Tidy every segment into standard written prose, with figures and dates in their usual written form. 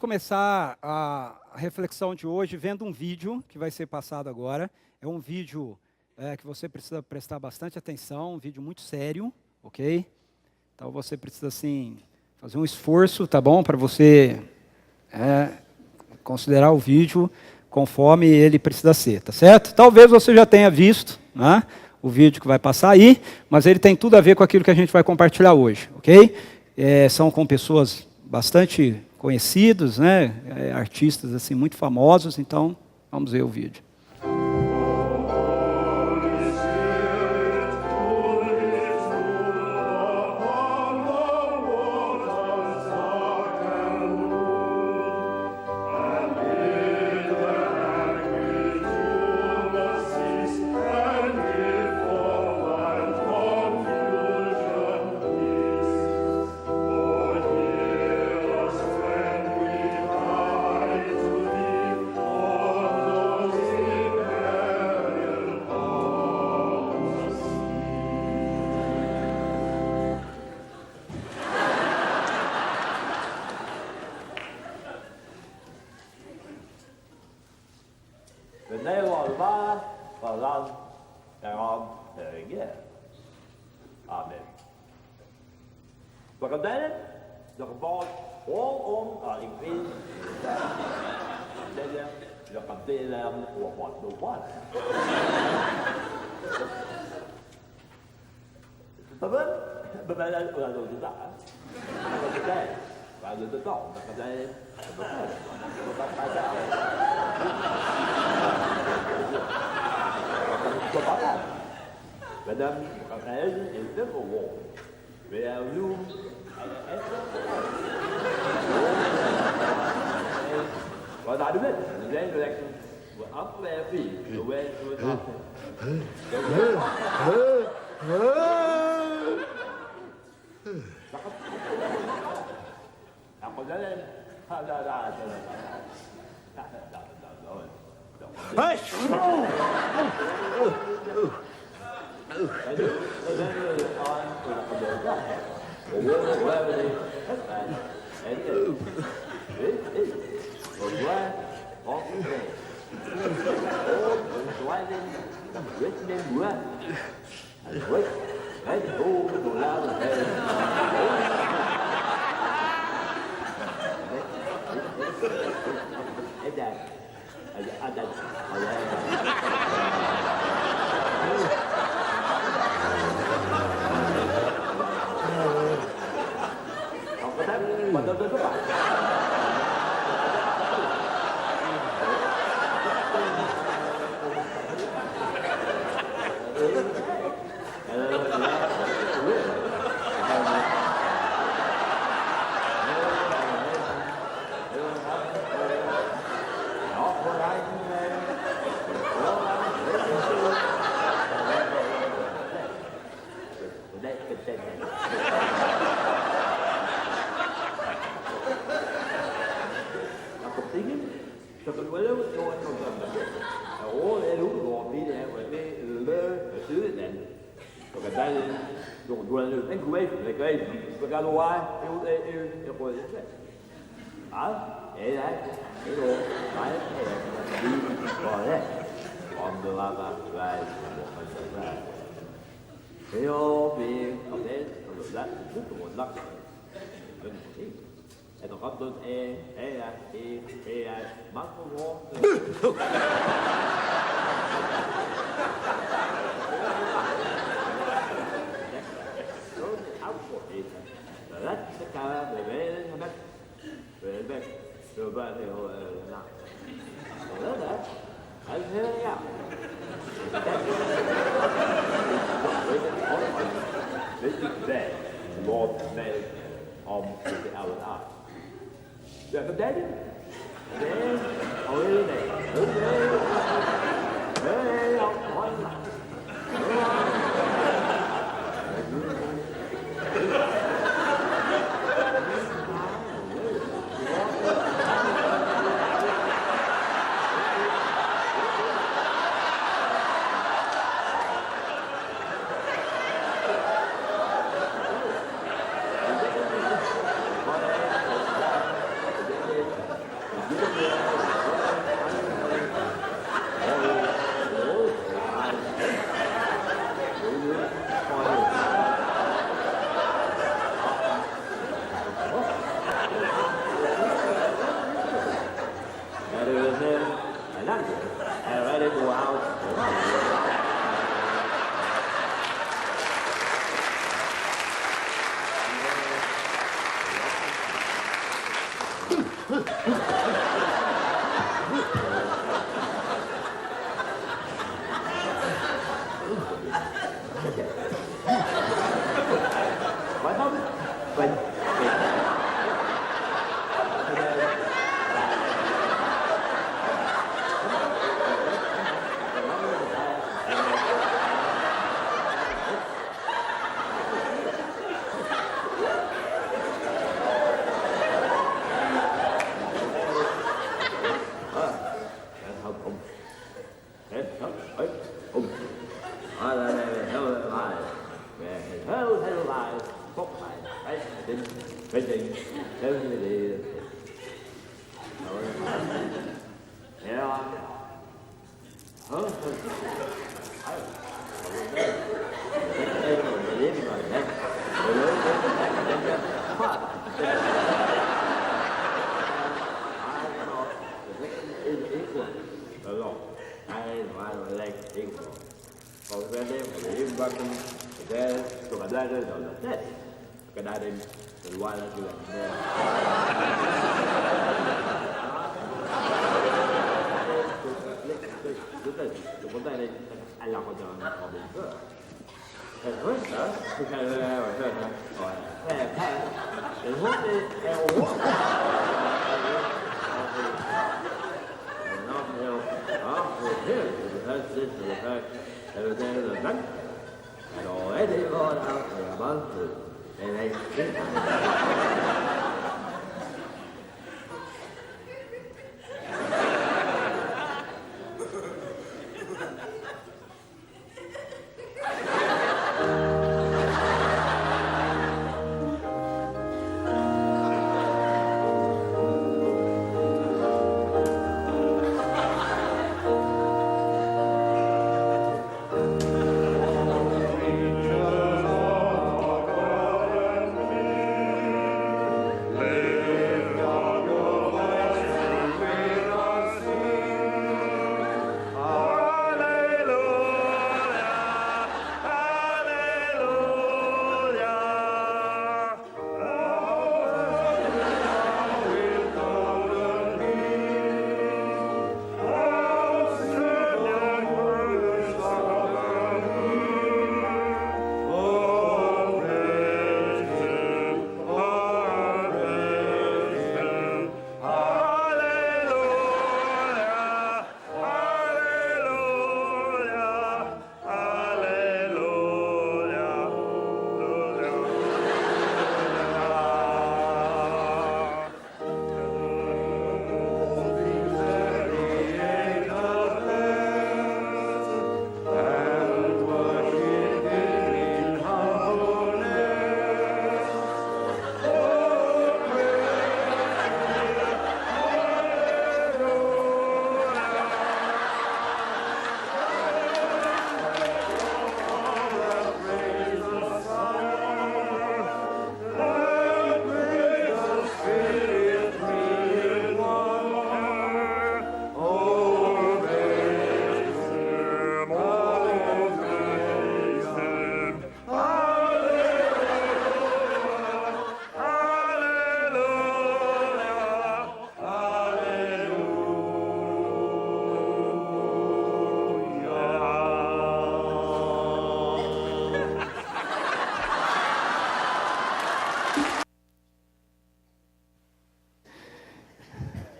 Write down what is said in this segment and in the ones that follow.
começar a reflexão de hoje vendo um vídeo que vai ser passado agora. É um vídeo que você precisa prestar bastante atenção, um vídeo muito sério, ok? Então você precisa, assim, fazer um esforço, tá bom? Para você considerar o vídeo conforme ele precisa ser, tá certo? Talvez você já tenha visto, né, o vídeo que vai passar aí, mas ele tem tudo a ver com aquilo que a gente vai compartilhar hoje, ok? São com pessoas bastante conhecidos, né, artistas assim muito famosos, então vamos ver o vídeo.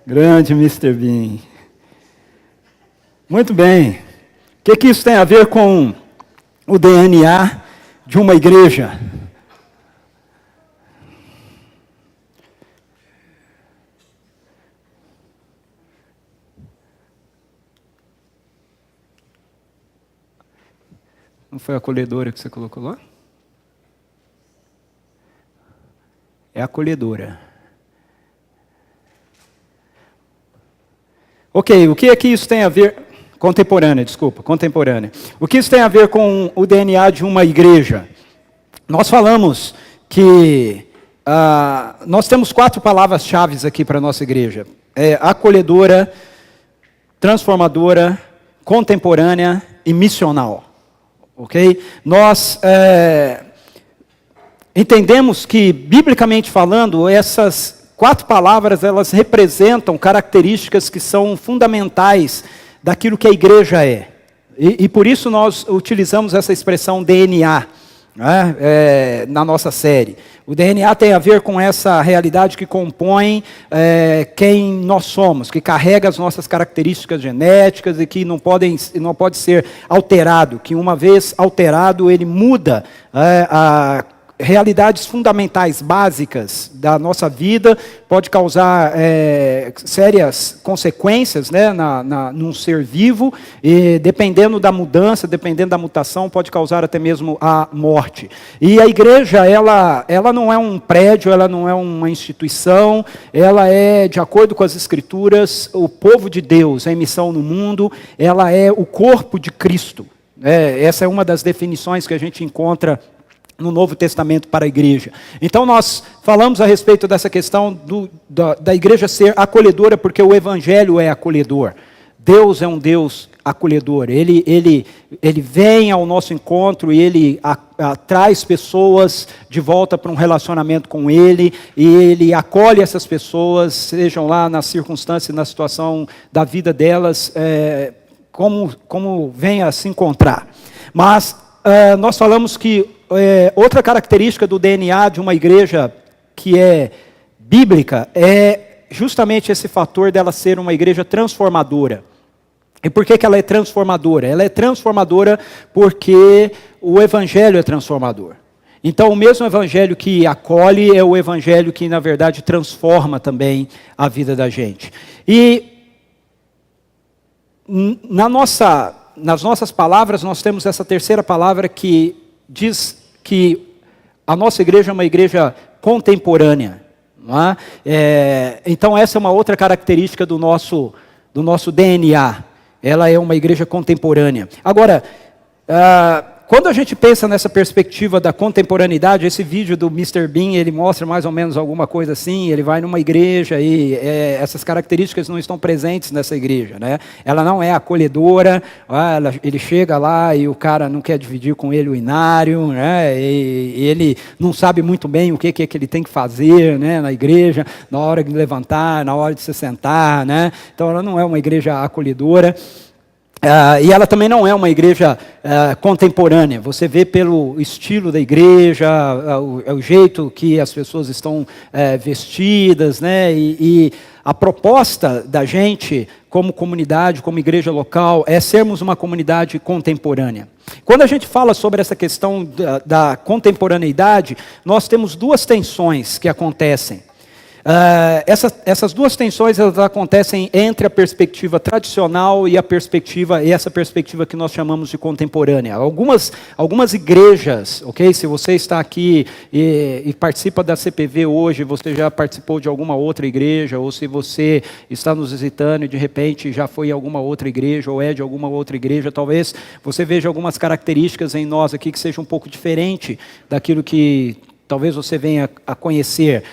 Grande Mr. Bean. Muito bem. O que isso tem a ver com o DNA de uma igreja? Não foi a acolhedora que você colocou lá? É a acolhedora. Ok, o que é que isso tem a ver... Contemporânea. O que isso tem a ver com o DNA de uma igreja? Nós falamos que... nós temos 4 palavras-chave aqui para a nossa igreja. Acolhedora, transformadora, contemporânea e missional. Ok? Nós entendemos que, biblicamente falando, essas 4 palavras, elas representam características que são fundamentais daquilo que a igreja é. E por isso nós utilizamos essa expressão DNA, né, na nossa série. O DNA tem a ver com essa realidade que compõe quem nós somos, que carrega as nossas características genéticas e que não pode ser alterado, que uma vez alterado ele muda realidades fundamentais, básicas da nossa vida, pode causar sérias consequências, né, num ser vivo, e dependendo da mudança, dependendo da mutação, pode causar até mesmo a morte. E a igreja, ela não é um prédio, ela não é uma instituição, ela é, de acordo com as Escrituras, o povo de Deus, em missão no mundo, ela é o corpo de Cristo. Essa é uma das definições que a gente encontra no Novo Testamento para a igreja. Então nós falamos a respeito dessa questão da igreja ser acolhedora, porque o Evangelho é acolhedor. Deus é um Deus acolhedor. Ele vem ao nosso encontro e Ele traz pessoas de volta para um relacionamento com Ele, e Ele acolhe essas pessoas, sejam lá na circunstância, na situação da vida delas, como venha a se encontrar. Mas nós falamos que outra característica do DNA de uma igreja que é bíblica é justamente esse fator dela ser uma igreja transformadora. E por que ela é transformadora? Ela é transformadora porque o Evangelho é transformador. Então, o mesmo Evangelho que acolhe é o Evangelho que, na verdade, transforma também a vida da gente. E nas nossas palavras, nós temos essa terceira palavra que diz que a nossa igreja é uma igreja contemporânea. Não é? Então essa é uma outra característica do nosso DNA. Ela é uma igreja contemporânea. Agora, quando a gente pensa nessa perspectiva da contemporaneidade, esse vídeo do Mr. Bean, ele mostra mais ou menos alguma coisa assim, ele vai numa igreja e essas características não estão presentes nessa igreja, né? Ela não é acolhedora, ele chega lá e o cara não quer dividir com ele o inário, né? E ele não sabe muito bem o que ele tem que fazer, né, na igreja, na hora de levantar, na hora de se sentar, né? Então ela não é uma igreja acolhedora. E ela também não é uma igreja contemporânea. Você vê pelo estilo da igreja, o jeito que as pessoas estão vestidas, né? E a proposta da gente, como comunidade, como igreja local, é sermos uma comunidade contemporânea. Quando a gente fala sobre essa questão da contemporaneidade, nós temos 2 tensões que acontecem. Essas 2 tensões elas acontecem entre a perspectiva tradicional e essa perspectiva que nós chamamos de contemporânea. Algumas igrejas, ok? Se você está aqui e participa da CPV hoje, você já participou de alguma outra igreja, ou se você está nos visitando e de repente já foi em alguma outra igreja, ou é de alguma outra igreja, talvez você veja algumas características em nós aqui que sejam um pouco diferente daquilo que talvez você venha a conhecer.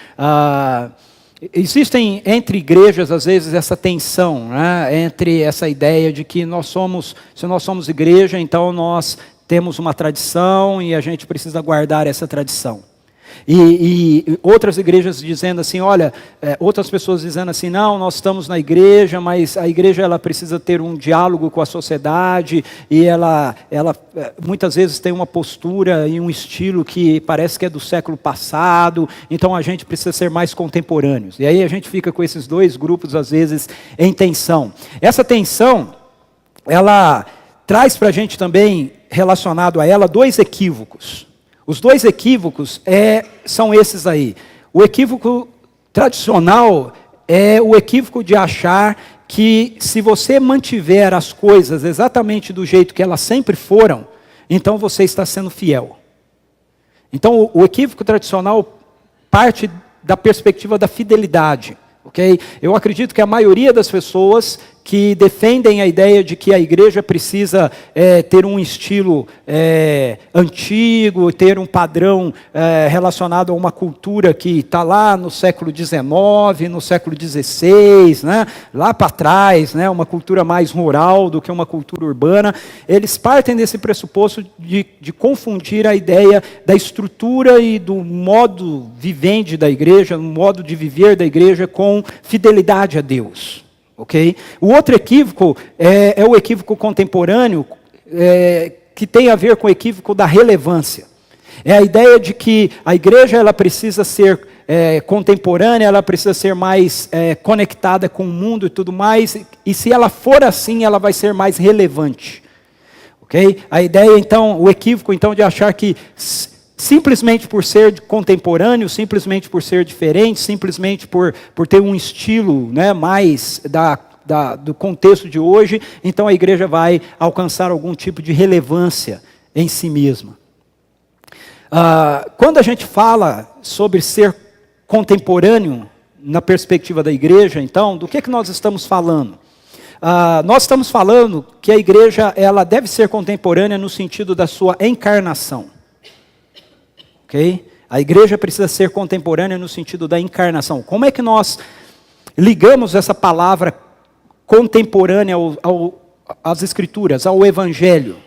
Existem entre igrejas, às vezes, essa tensão, né, entre essa ideia de que se nós somos igreja, então nós temos uma tradição e a gente precisa guardar essa tradição. E outras igrejas dizendo assim, outras pessoas dizendo assim, não, nós estamos na igreja, mas a igreja ela precisa ter um diálogo com a sociedade, e ela muitas vezes tem uma postura e um estilo que parece que é do século passado, então a gente precisa ser mais contemporâneos. E aí a gente fica com esses 2 grupos, às vezes, em tensão. Essa tensão, ela traz para a gente também, relacionado a ela, 2 equívocos. Os 2 equívocos são esses aí. O equívoco tradicional é o equívoco de achar que se você mantiver as coisas exatamente do jeito que elas sempre foram, então você está sendo fiel. Então o equívoco tradicional parte da perspectiva da fidelidade. Okay? Eu acredito que a maioria das pessoas que defendem a ideia de que a igreja precisa ter um estilo antigo, ter um padrão relacionado a uma cultura que está lá no século XIX, no século XVI, né? Lá para trás, né? Uma cultura mais rural do que uma cultura urbana. Eles partem desse pressuposto de confundir a ideia da estrutura e do modo vivente da igreja, o modo de viver da igreja com fidelidade a Deus. Okay? O outro equívoco é o equívoco contemporâneo, que tem a ver com o equívoco da relevância. É a ideia de que a igreja ela precisa ser contemporânea, ela precisa ser mais conectada com o mundo e tudo mais, e se ela for assim, ela vai ser mais relevante. Okay? A ideia, então, o equívoco então, de achar que simplesmente por ser contemporâneo, simplesmente por ser diferente, simplesmente por ter um estilo, né, mais do contexto de hoje, então a igreja vai alcançar algum tipo de relevância em si mesma. Quando a gente fala sobre ser contemporâneo na perspectiva da igreja, então, do que nós estamos falando? Nós estamos falando que a igreja ela deve ser contemporânea no sentido da sua encarnação. Okay? A igreja precisa ser contemporânea no sentido da encarnação. Como é que nós ligamos essa palavra contemporânea às Escrituras, ao Evangelho?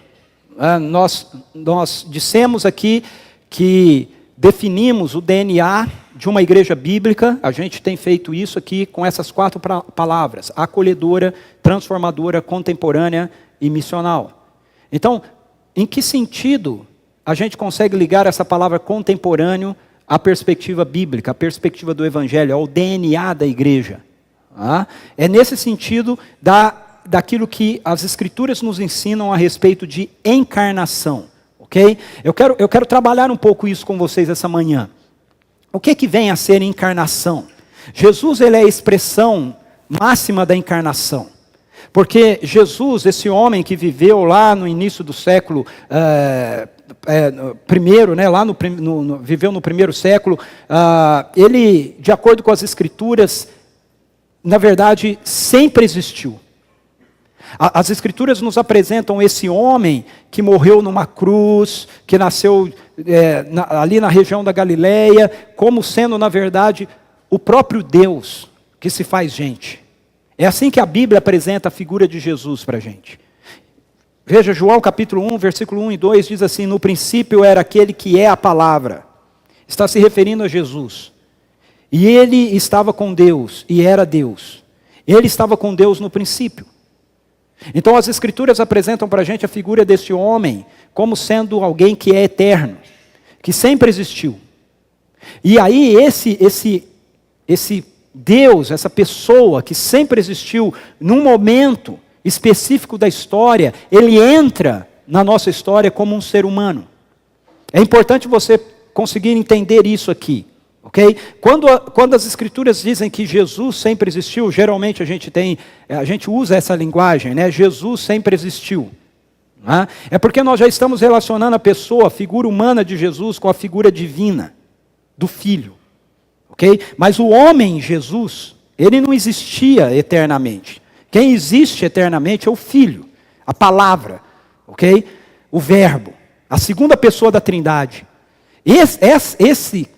Nós dissemos aqui que definimos o DNA de uma igreja bíblica. A gente tem feito isso aqui com essas 4 palavras: acolhedora, transformadora, contemporânea e missional. Então, em que sentido a gente consegue ligar essa palavra contemporâneo à perspectiva bíblica, à perspectiva do Evangelho, ao DNA da igreja? É nesse sentido daquilo que as Escrituras nos ensinam a respeito de encarnação. Okay? Eu quero trabalhar um pouco isso com vocês essa manhã. O que vem a ser encarnação? Jesus ele é a expressão máxima da encarnação. Porque Jesus, esse homem que viveu lá no início do século primeiro, né, lá viveu no primeiro século, ele, de acordo com as Escrituras, na verdade, sempre existiu. As Escrituras nos apresentam esse homem que morreu numa cruz, que nasceu ali na região da Galileia, como sendo, na verdade, o próprio Deus que se faz gente. É assim que a Bíblia apresenta a figura de Jesus para a gente. Veja, João capítulo 1, versículo 1 e 2, diz assim: no princípio era aquele que é a palavra. Está se referindo a Jesus. E ele estava com Deus, e era Deus. Ele estava com Deus no princípio. Então as Escrituras apresentam para a gente a figura desse homem como sendo alguém que é eterno, que sempre existiu. E aí esse Deus, essa pessoa que sempre existiu, num momento específico da história, ele entra na nossa história como um ser humano. É importante você conseguir entender isso aqui. Okay? Quando as Escrituras dizem que Jesus sempre existiu, geralmente a gente usa essa linguagem, né? Jesus sempre existiu. Né? É porque nós já estamos relacionando a pessoa, a figura humana de Jesus, com a figura divina do Filho. Okay? Mas o homem Jesus, ele não existia eternamente. Quem existe eternamente é o Filho, a palavra, okay? O Verbo, a segunda pessoa da Trindade. Esse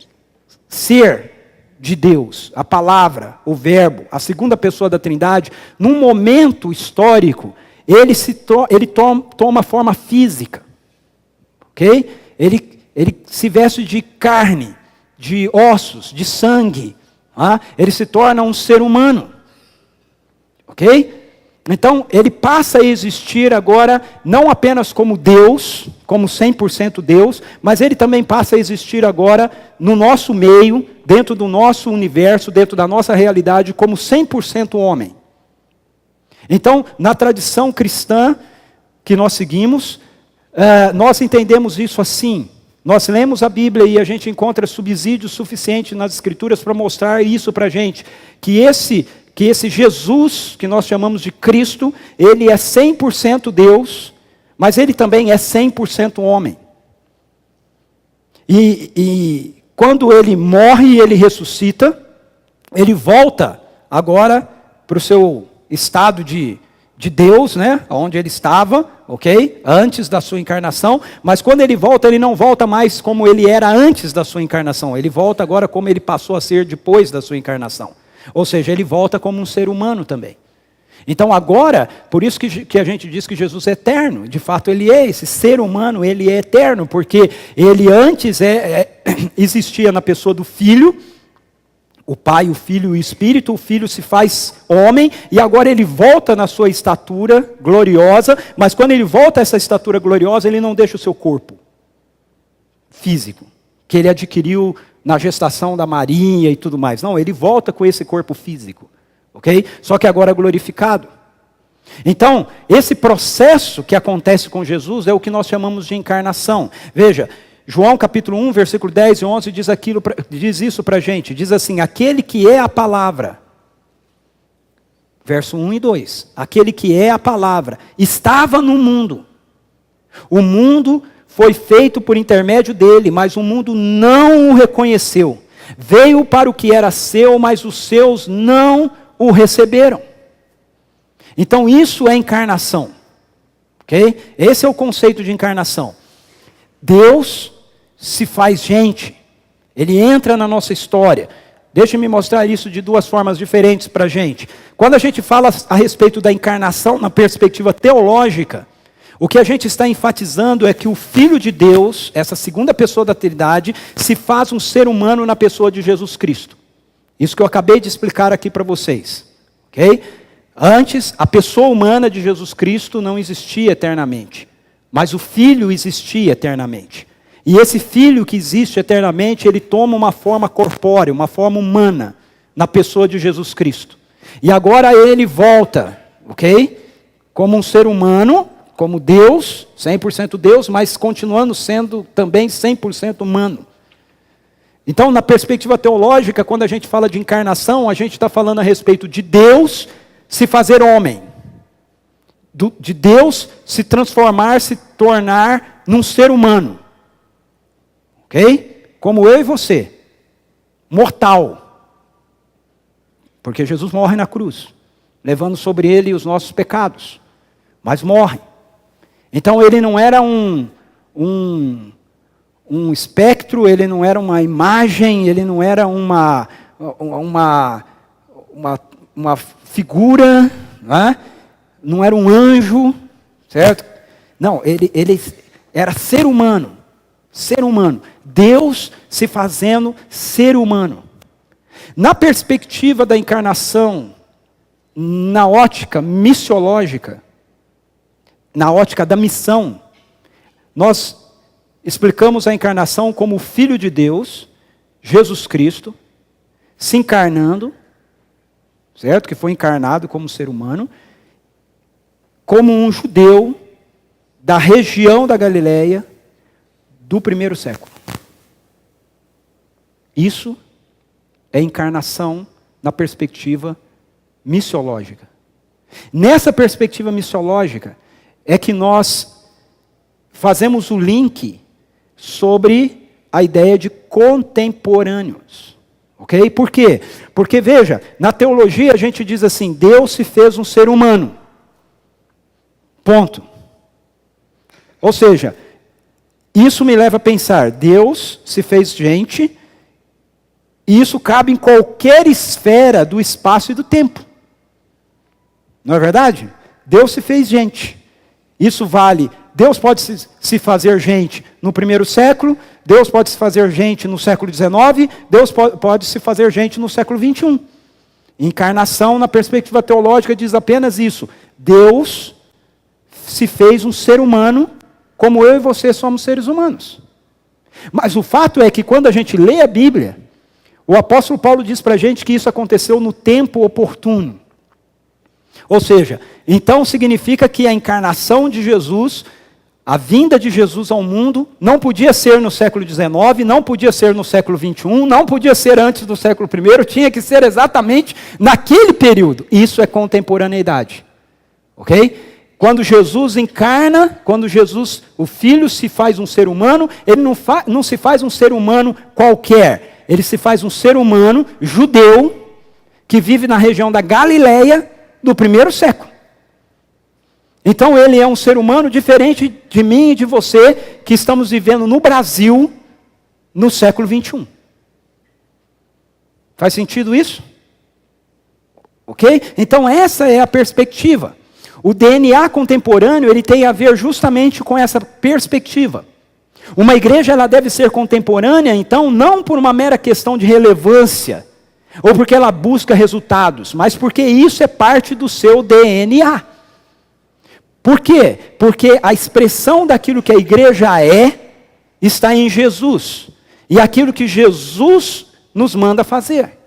ser de Deus, a palavra, o Verbo, a segunda pessoa da Trindade, num momento histórico, ele toma forma física. Okay? Ele se veste de carne, de ossos, de sangue. Ele se torna um ser humano. Ok? Então, ele passa a existir agora, não apenas como Deus, como 100% Deus, mas ele também passa a existir agora no nosso meio, dentro do nosso universo, dentro da nossa realidade, como 100% homem. Então, na tradição cristã que nós seguimos, nós entendemos isso assim. Nós lemos a Bíblia e a gente encontra subsídio suficiente nas Escrituras para mostrar isso para a gente, que esse Jesus, que nós chamamos de Cristo, ele é 100% Deus, mas ele também é 100% homem. E quando ele morre e ele ressuscita, ele volta agora para o seu estado de Deus, né? Onde ele estava, ok? Antes da sua encarnação. Mas quando ele volta, ele não volta mais como ele era antes da sua encarnação. Ele volta agora como ele passou a ser depois da sua encarnação. Ou seja, ele volta como um ser humano também. Então agora, por isso que a gente diz que Jesus é eterno. De fato ele é, esse ser humano, ele é eterno. Porque ele antes existia na pessoa do Filho, o Pai, o Filho e o Espírito. O Filho se faz homem e agora ele volta na sua estatura gloriosa. Mas quando ele volta a essa estatura gloriosa, ele não deixa o seu corpo físico, que ele adquiriu na gestação da Maria e tudo mais. Não, ele volta com esse corpo físico. Ok? Só que agora glorificado. Então, esse processo que acontece com Jesus é o que nós chamamos de encarnação. Veja, João capítulo 1, versículo 10 e 11 diz isso para a gente. Diz assim, aquele que é a palavra, verso 1 e 2. Aquele que é a palavra, estava no mundo. O mundo foi feito por intermédio dele, mas o mundo não o reconheceu. Veio para o que era seu, mas os seus não o receberam. Então isso é encarnação. Ok? Esse é o conceito de encarnação. Deus se faz gente. Ele entra na nossa história. Deixa-me mostrar isso de duas formas diferentes para a gente. Quando a gente fala a respeito da encarnação na perspectiva teológica, o que a gente está enfatizando é que o Filho de Deus, essa segunda pessoa da Trindade, se faz um ser humano na pessoa de Jesus Cristo. Isso que eu acabei de explicar aqui para vocês. Ok? Antes, a pessoa humana de Jesus Cristo não existia eternamente. Mas o Filho existia eternamente. E esse Filho que existe eternamente, ele toma uma forma corpórea, uma forma humana, na pessoa de Jesus Cristo. E agora ele volta, ok? Como um ser humano, como Deus, 100% Deus, mas continuando sendo também 100% humano. Então, na perspectiva teológica, quando a gente fala de encarnação, a gente está falando a respeito de Deus se fazer homem. De Deus se transformar, se tornar num ser humano. Ok? Como eu e você. Mortal. Porque Jesus morre na cruz, levando sobre ele os nossos pecados. Mas morre. Então ele não era um espectro, ele não era uma imagem, ele não era uma figura, não era um anjo, certo? Não, ele era ser humano, Deus se fazendo ser humano. Na perspectiva da encarnação, na ótica missiológica, na ótica da missão, nós explicamos a encarnação como o Filho de Deus, Jesus Cristo, se encarnando, certo? Que foi encarnado como ser humano, como um judeu da região da Galileia do primeiro século. Isso é encarnação na perspectiva missiológica. Nessa perspectiva missiológica é que nós fazemos o link sobre a ideia de contemporâneos. Ok? Por quê? Porque, veja, na teologia a gente diz assim, Deus se fez um ser humano. Ponto. Ou seja, isso me leva a pensar, Deus se fez gente, e isso cabe em qualquer esfera do espaço e do tempo. Não é verdade? Deus se fez gente. Isso vale, Deus pode se fazer gente no primeiro século, Deus pode se fazer gente no século XIX, Deus pode se fazer gente no século XXI. Encarnação, na perspectiva teológica, diz apenas isso. Deus se fez um ser humano, como eu e você somos seres humanos. Mas o fato é que quando a gente lê a Bíblia, o apóstolo Paulo diz para a gente que isso aconteceu no tempo oportuno. Ou seja, então significa que a encarnação de Jesus, a vinda de Jesus ao mundo, não podia ser no século XIX, não podia ser no século XXI, não podia ser antes do século I, tinha que ser exatamente naquele período. Isso é contemporaneidade. Ok? Quando Jesus encarna, quando Jesus, o Filho, se faz um ser humano, ele não se faz um ser humano qualquer. Ele se faz um ser humano judeu, que vive na região da Galileia, do primeiro século. Então ele é um ser humano diferente de mim e de você, que estamos vivendo no Brasil no século 21. Faz sentido isso? Ok? Então essa é a perspectiva. O DNA contemporâneo, ele tem a ver justamente com essa perspectiva. Uma igreja, ela deve ser contemporânea, então, não por uma mera questão de relevância, ou porque ela busca resultados, mas porque isso é parte do seu DNA. Por quê? Porque a expressão daquilo que a igreja é, está em Jesus. E aquilo que Jesus nos manda fazer.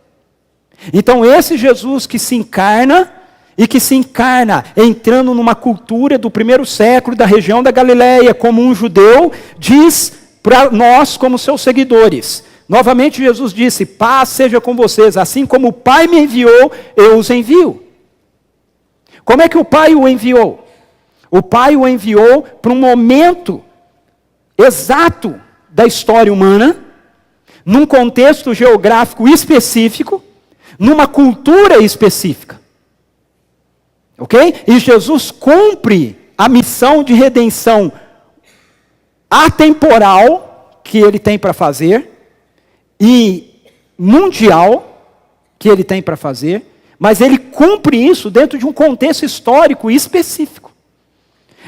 Então esse Jesus que se encarna, e que se encarna entrando numa cultura do primeiro século, da região da Galileia, como um judeu, diz para nós como seus seguidores. Novamente Jesus disse, paz seja com vocês, assim como o Pai me enviou, eu os envio. Como é que o Pai o enviou? O Pai o enviou para um momento exato da história humana, num contexto geográfico específico, numa cultura específica. Ok? E Jesus cumpre a missão de redenção atemporal que ele tem para fazer e mundial que ele tem para fazer, mas ele cumpre isso dentro de um contexto histórico específico.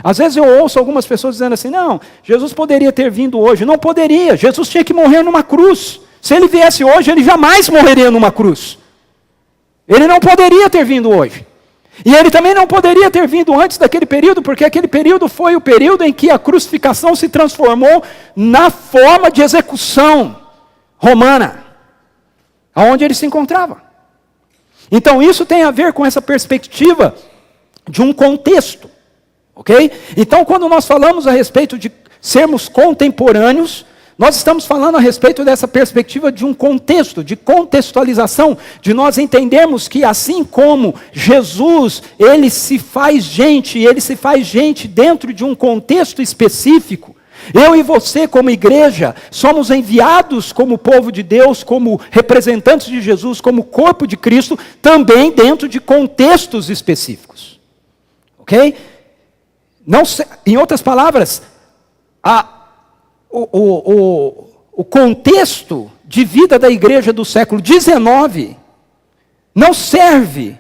Às vezes eu ouço algumas pessoas dizendo assim, não, Jesus poderia ter vindo hoje. Não poderia, Jesus tinha que morrer numa cruz. Se ele viesse hoje, ele jamais morreria numa cruz. Ele não poderia ter vindo hoje. E ele também não poderia ter vindo antes daquele período, porque aquele período foi o período em que a crucificação se transformou na forma de execução romana, aonde ele se encontrava. Então isso tem a ver com essa perspectiva de um contexto, ok? Então quando nós falamos a respeito de sermos contemporâneos, nós estamos falando a respeito dessa perspectiva de um contexto, de contextualização, de nós entendermos que assim como Jesus, ele se faz gente dentro de um contexto específico, eu e você como igreja, somos enviados como povo de Deus, como representantes de Jesus, como corpo de Cristo, também dentro de contextos específicos. Ok? Não, em outras palavras, o contexto de vida da igreja do século XIX não serve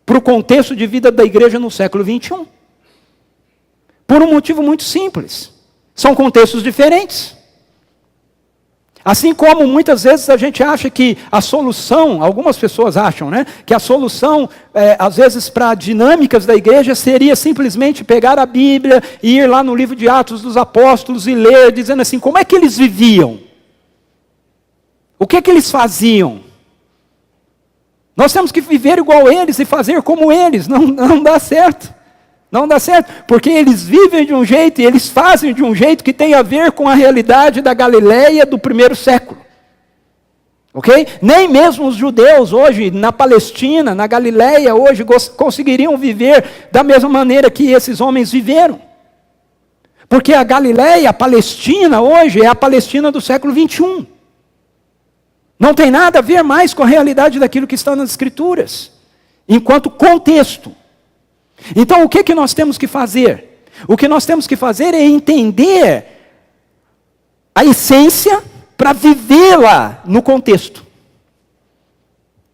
para o contexto de vida da igreja no século XXI. Por um motivo muito simples. São contextos diferentes. Assim como muitas vezes a gente acha que a solução, algumas pessoas acham, né, que a solução, às vezes, para dinâmicas da igreja seria simplesmente pegar a Bíblia e ir lá no livro de Atos dos Apóstolos e ler, dizendo assim, como é que eles viviam? O que é que eles faziam? Nós temos que viver igual eles e fazer como eles, não dá certo. Não dá certo, porque eles vivem de um jeito e eles fazem de um jeito que tem a ver com a realidade da Galileia do primeiro século. Ok? Nem mesmo os judeus hoje, na Palestina, na Galileia, hoje, conseguiriam viver da mesma maneira que esses homens viveram. Porque a Galileia, a Palestina hoje, é a Palestina do século 21. Não tem nada a ver mais com a realidade daquilo que está nas Escrituras, enquanto contexto. Então, o que nós temos que fazer? O que nós temos que fazer é entender a essência para vivê-la no contexto.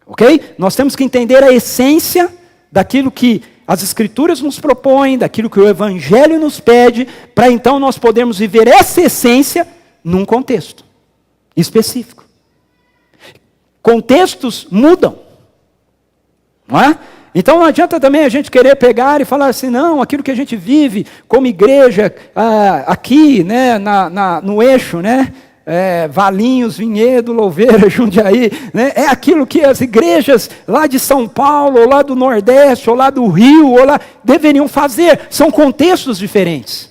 Ok? Nós temos que entender a essência daquilo que as Escrituras nos propõem, daquilo que o Evangelho nos pede, para então nós podermos viver essa essência num contexto específico. Contextos mudam, não é? Então não adianta também a gente querer pegar e falar assim, não, aquilo que a gente vive como igreja aqui, né, no eixo, né, Valinhos, Vinhedo, Louveira, Jundiaí, né, é aquilo que as igrejas lá de São Paulo, ou lá do Nordeste, ou lá do Rio, ou lá, deveriam fazer. São contextos diferentes.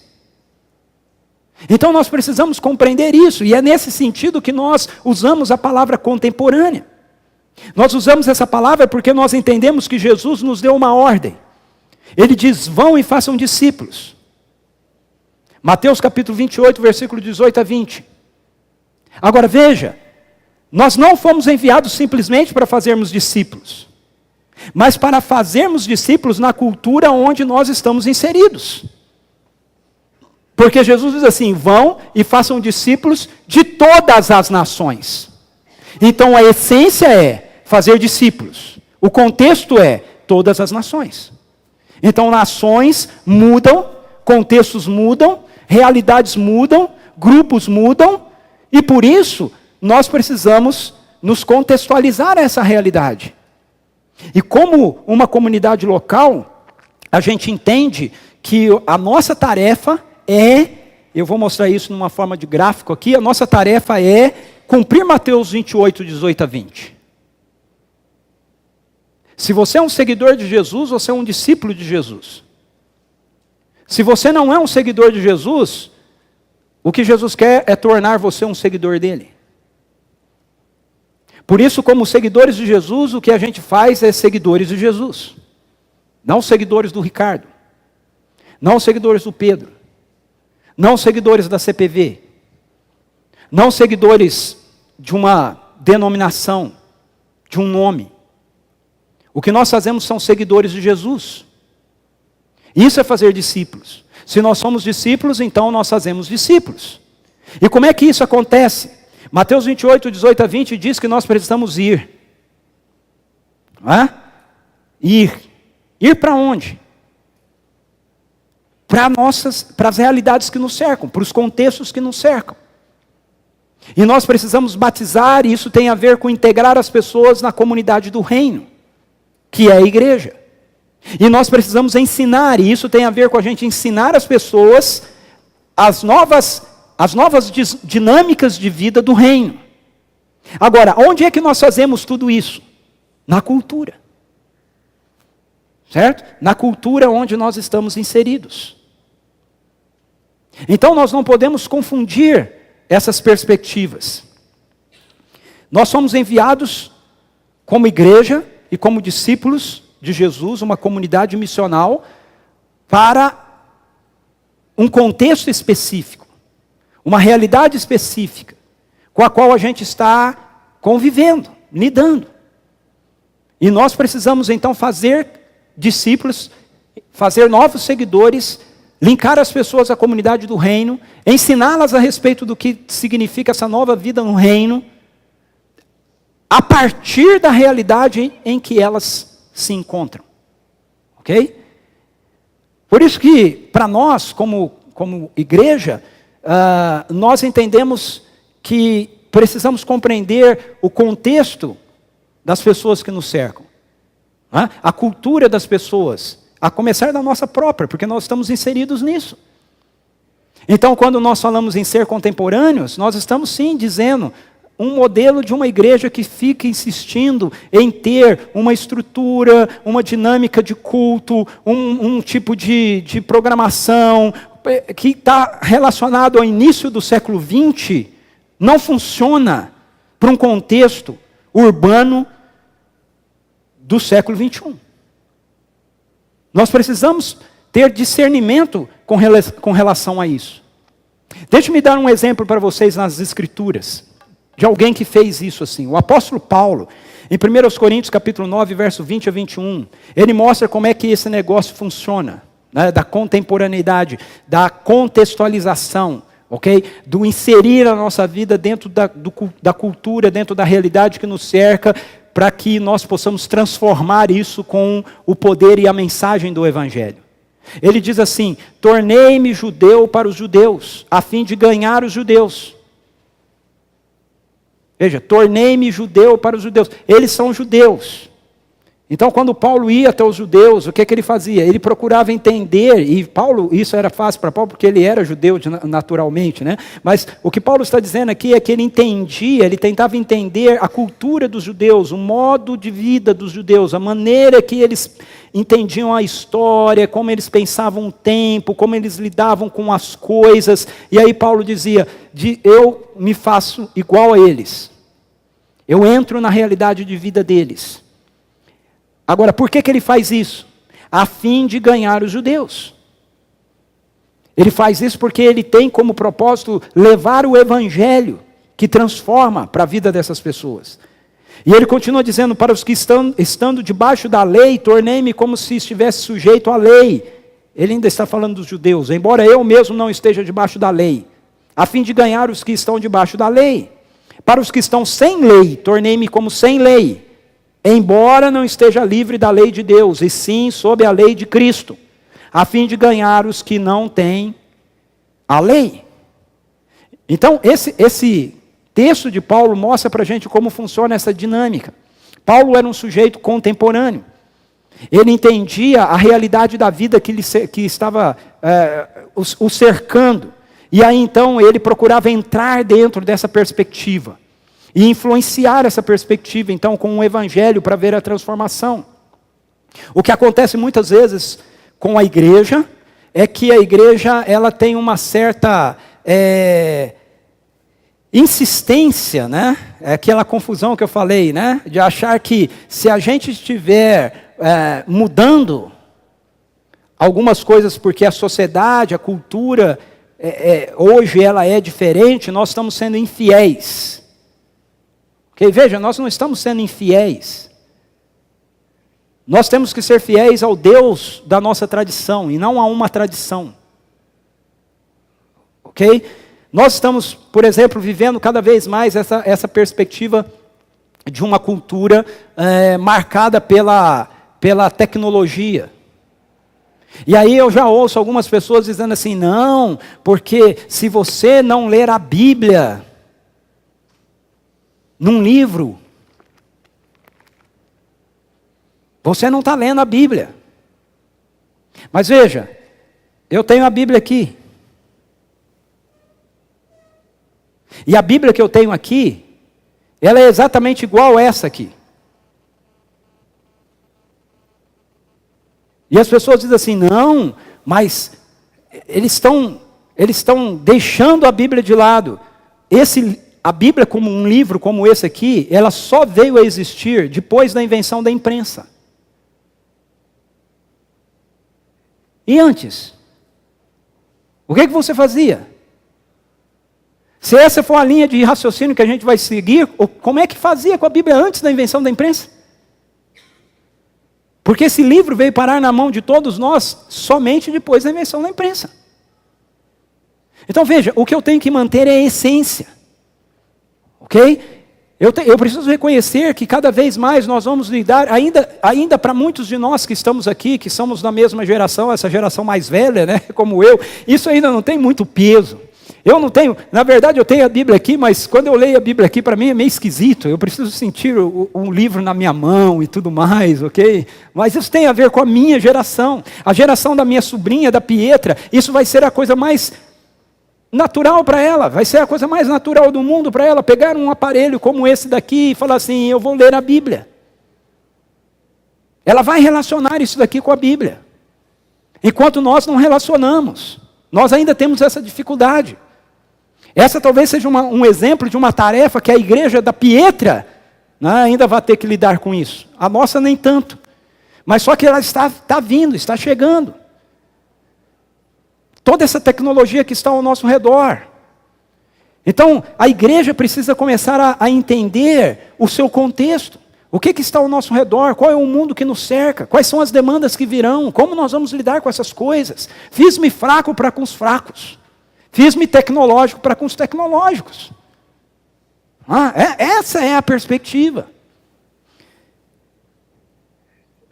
Então nós precisamos compreender isso, e é nesse sentido que nós usamos a palavra contemporânea. Nós usamos essa palavra porque nós entendemos que Jesus nos deu uma ordem. Ele diz, vão e façam discípulos. Mateus capítulo 28, versículo 18 a 20. Agora veja, nós não fomos enviados simplesmente para fazermos discípulos. mas para fazermos discípulos na cultura onde nós estamos inseridos. Porque Jesus diz assim: vão e façam discípulos de todas as nações. Então a essência é fazer discípulos. O contexto é todas as nações. Então nações mudam, contextos mudam, realidades mudam, grupos mudam, e por isso nós precisamos nos contextualizar a essa realidade. E como uma comunidade local, a gente entende que a nossa tarefa eu vou mostrar isso numa forma de gráfico aqui, a nossa tarefa é cumprir Mateus 28, 18 a 20. Se você é um seguidor de Jesus, você é um discípulo de Jesus. Se você não é um seguidor de Jesus, o que Jesus quer é tornar você um seguidor dele. Por isso, como seguidores de Jesus, o que a gente faz é seguidores de Jesus. Não seguidores do Ricardo. Não seguidores do Pedro. Não seguidores da CPV. Não seguidores de uma denominação, de um nome. O que nós fazemos são seguidores de Jesus. Isso é fazer discípulos. Se nós somos discípulos, então nós fazemos discípulos. E como é que isso acontece? Mateus 28, 18 a 20 diz que nós precisamos ir. Não é? Ir. Ir para onde? Para as realidades que nos cercam, para os contextos que nos cercam. E nós precisamos batizar, e isso tem a ver com integrar as pessoas na comunidade do reino, que é a igreja. E nós precisamos ensinar, e isso tem a ver com a gente ensinar as pessoas as novas dinâmicas de vida do reino. Agora, onde é que nós fazemos tudo isso? Na cultura. Certo? Na cultura onde nós estamos inseridos. Então nós não podemos confundir essas perspectivas. Nós somos enviados como igreja e como discípulos de Jesus, uma comunidade missional, para um contexto específico, uma realidade específica, com a qual a gente está convivendo, lidando. E nós precisamos então fazer discípulos, fazer novos seguidores, linkar as pessoas à comunidade do reino, ensiná-las a respeito do que significa essa nova vida no reino, a partir da realidade em que elas se encontram. Ok? Por isso que, para nós, como igreja, nós entendemos que precisamos compreender o contexto das pessoas que nos cercam. A cultura das pessoas, a começar da nossa própria, porque nós estamos inseridos nisso. Então, quando nós falamos em ser contemporâneos, nós estamos sim dizendo um modelo de uma igreja que fica insistindo em ter uma estrutura, uma dinâmica de culto, um tipo de programação que está relacionado ao início do século XX, não funciona para um contexto urbano do século XXI. Nós precisamos ter discernimento com relação a isso. Deixe-me dar um exemplo para vocês nas Escrituras, de alguém que fez isso assim. O apóstolo Paulo, em 1 Coríntios capítulo 9, verso 20 a 21, ele mostra como é que esse negócio funciona, né, da contemporaneidade, da contextualização, ok? Do inserir a nossa vida dentro da cultura, dentro da realidade que nos cerca, para que nós possamos transformar isso com o poder e a mensagem do Evangelho. Ele diz assim: tornei-me judeu para os judeus, a fim de ganhar os judeus. Veja, tornei-me judeu para os judeus. Eles são judeus. Então, quando Paulo ia até os judeus, o que ele fazia? Ele procurava entender, e Paulo, isso era fácil para Paulo, porque ele era judeu naturalmente, né? Mas o que Paulo está dizendo aqui é que ele entendia, ele tentava entender a cultura dos judeus, o modo de vida dos judeus, a maneira que eles entendiam a história, como eles pensavam o tempo, como eles lidavam com as coisas. E aí Paulo dizia, eu me faço igual a eles. Eu entro na realidade de vida deles. Agora, por que ele faz isso? A fim de ganhar os judeus. Ele faz isso porque ele tem como propósito levar o evangelho que transforma para a vida dessas pessoas. E ele continua dizendo, para os que estando debaixo da lei, tornei-me como se estivesse sujeito à lei. Ele ainda está falando dos judeus, embora eu mesmo não esteja debaixo da lei, a fim de ganhar os que estão debaixo da lei. Para os que estão sem lei, tornei-me como sem lei, embora não esteja livre da lei de Deus, e sim sob a lei de Cristo, a fim de ganhar os que não têm a lei. Então, esse texto de Paulo mostra para a gente como funciona essa dinâmica. Paulo era um sujeito contemporâneo. Ele entendia a realidade da vida que estava o cercando. E aí então ele procurava entrar dentro dessa perspectiva. E influenciar essa perspectiva então com o evangelho para ver a transformação. O que acontece muitas vezes com a igreja é que a igreja ela tem uma certa insistência, né? É aquela confusão que eu falei, né? De achar que se a gente estiver mudando algumas coisas porque a sociedade, a cultura, hoje ela é diferente, nós estamos sendo infiéis. Ok? Veja, nós não estamos sendo infiéis. Nós temos que ser fiéis ao Deus da nossa tradição e não a uma tradição. Ok? Nós estamos, por exemplo, vivendo cada vez mais essa perspectiva de uma cultura marcada pela tecnologia. E aí eu já ouço algumas pessoas dizendo assim, não, porque se você não ler a Bíblia num livro, você não está lendo a Bíblia. Mas veja, eu tenho a Bíblia aqui. E a Bíblia que eu tenho aqui, ela é exatamente igual a essa aqui. E as pessoas dizem assim, não, mas eles estão deixando a Bíblia de lado. A Bíblia como um livro como esse aqui, ela só veio a existir depois da invenção da imprensa. E antes? O que você fazia? Se essa for a linha de raciocínio que a gente vai seguir, como é que fazia com a Bíblia antes da invenção da imprensa? Porque esse livro veio parar na mão de todos nós somente depois da invenção da imprensa. Então veja, o que eu tenho que manter é a essência. Ok? Eu preciso reconhecer que cada vez mais nós vamos lidar, ainda para muitos de nós que estamos aqui, que somos da mesma geração, essa geração mais velha, né, como eu, isso ainda não tem muito peso. Eu não tenho, na verdade eu tenho a Bíblia aqui, mas quando eu leio a Bíblia aqui, para mim é meio esquisito. Eu preciso sentir um livro na minha mão e tudo mais, ok? Mas isso tem a ver com a minha geração. A geração da minha sobrinha, da Pietra, isso vai ser a coisa mais natural para ela. Vai ser a coisa mais natural do mundo para ela. Pegar um aparelho como esse daqui e falar assim, eu vou ler a Bíblia. Ela vai relacionar isso daqui com a Bíblia. Enquanto nós não relacionamos. Nós ainda temos essa dificuldade. Essa talvez seja um exemplo de uma tarefa que a igreja da Pietra, né, ainda vai ter que lidar com isso. A nossa nem tanto. Mas só que ela está vindo, está chegando. Toda essa tecnologia que está ao nosso redor. Então, a igreja precisa começar a entender o seu contexto. O que está ao nosso redor? Qual é o mundo que nos cerca? Quais são as demandas que virão? Como nós vamos lidar com essas coisas? Fiz-me fraco para com os fracos. Fiz-me tecnológico para com os tecnológicos. Essa é a perspectiva.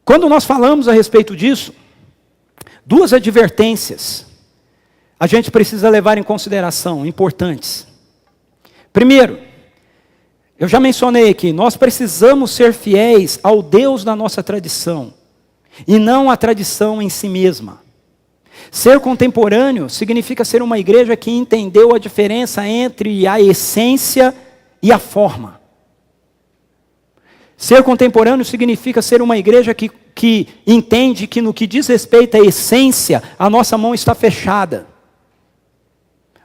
Quando nós falamos a respeito disso, duas advertências a gente precisa levar em consideração, importantes. Primeiro, eu já mencionei aqui, nós precisamos ser fiéis ao Deus da nossa tradição, e não à tradição em si mesma. Ser contemporâneo significa ser uma igreja que entendeu a diferença entre a essência e a forma. Ser contemporâneo significa ser uma igreja que entende que no que diz respeito à essência, a nossa mão está fechada.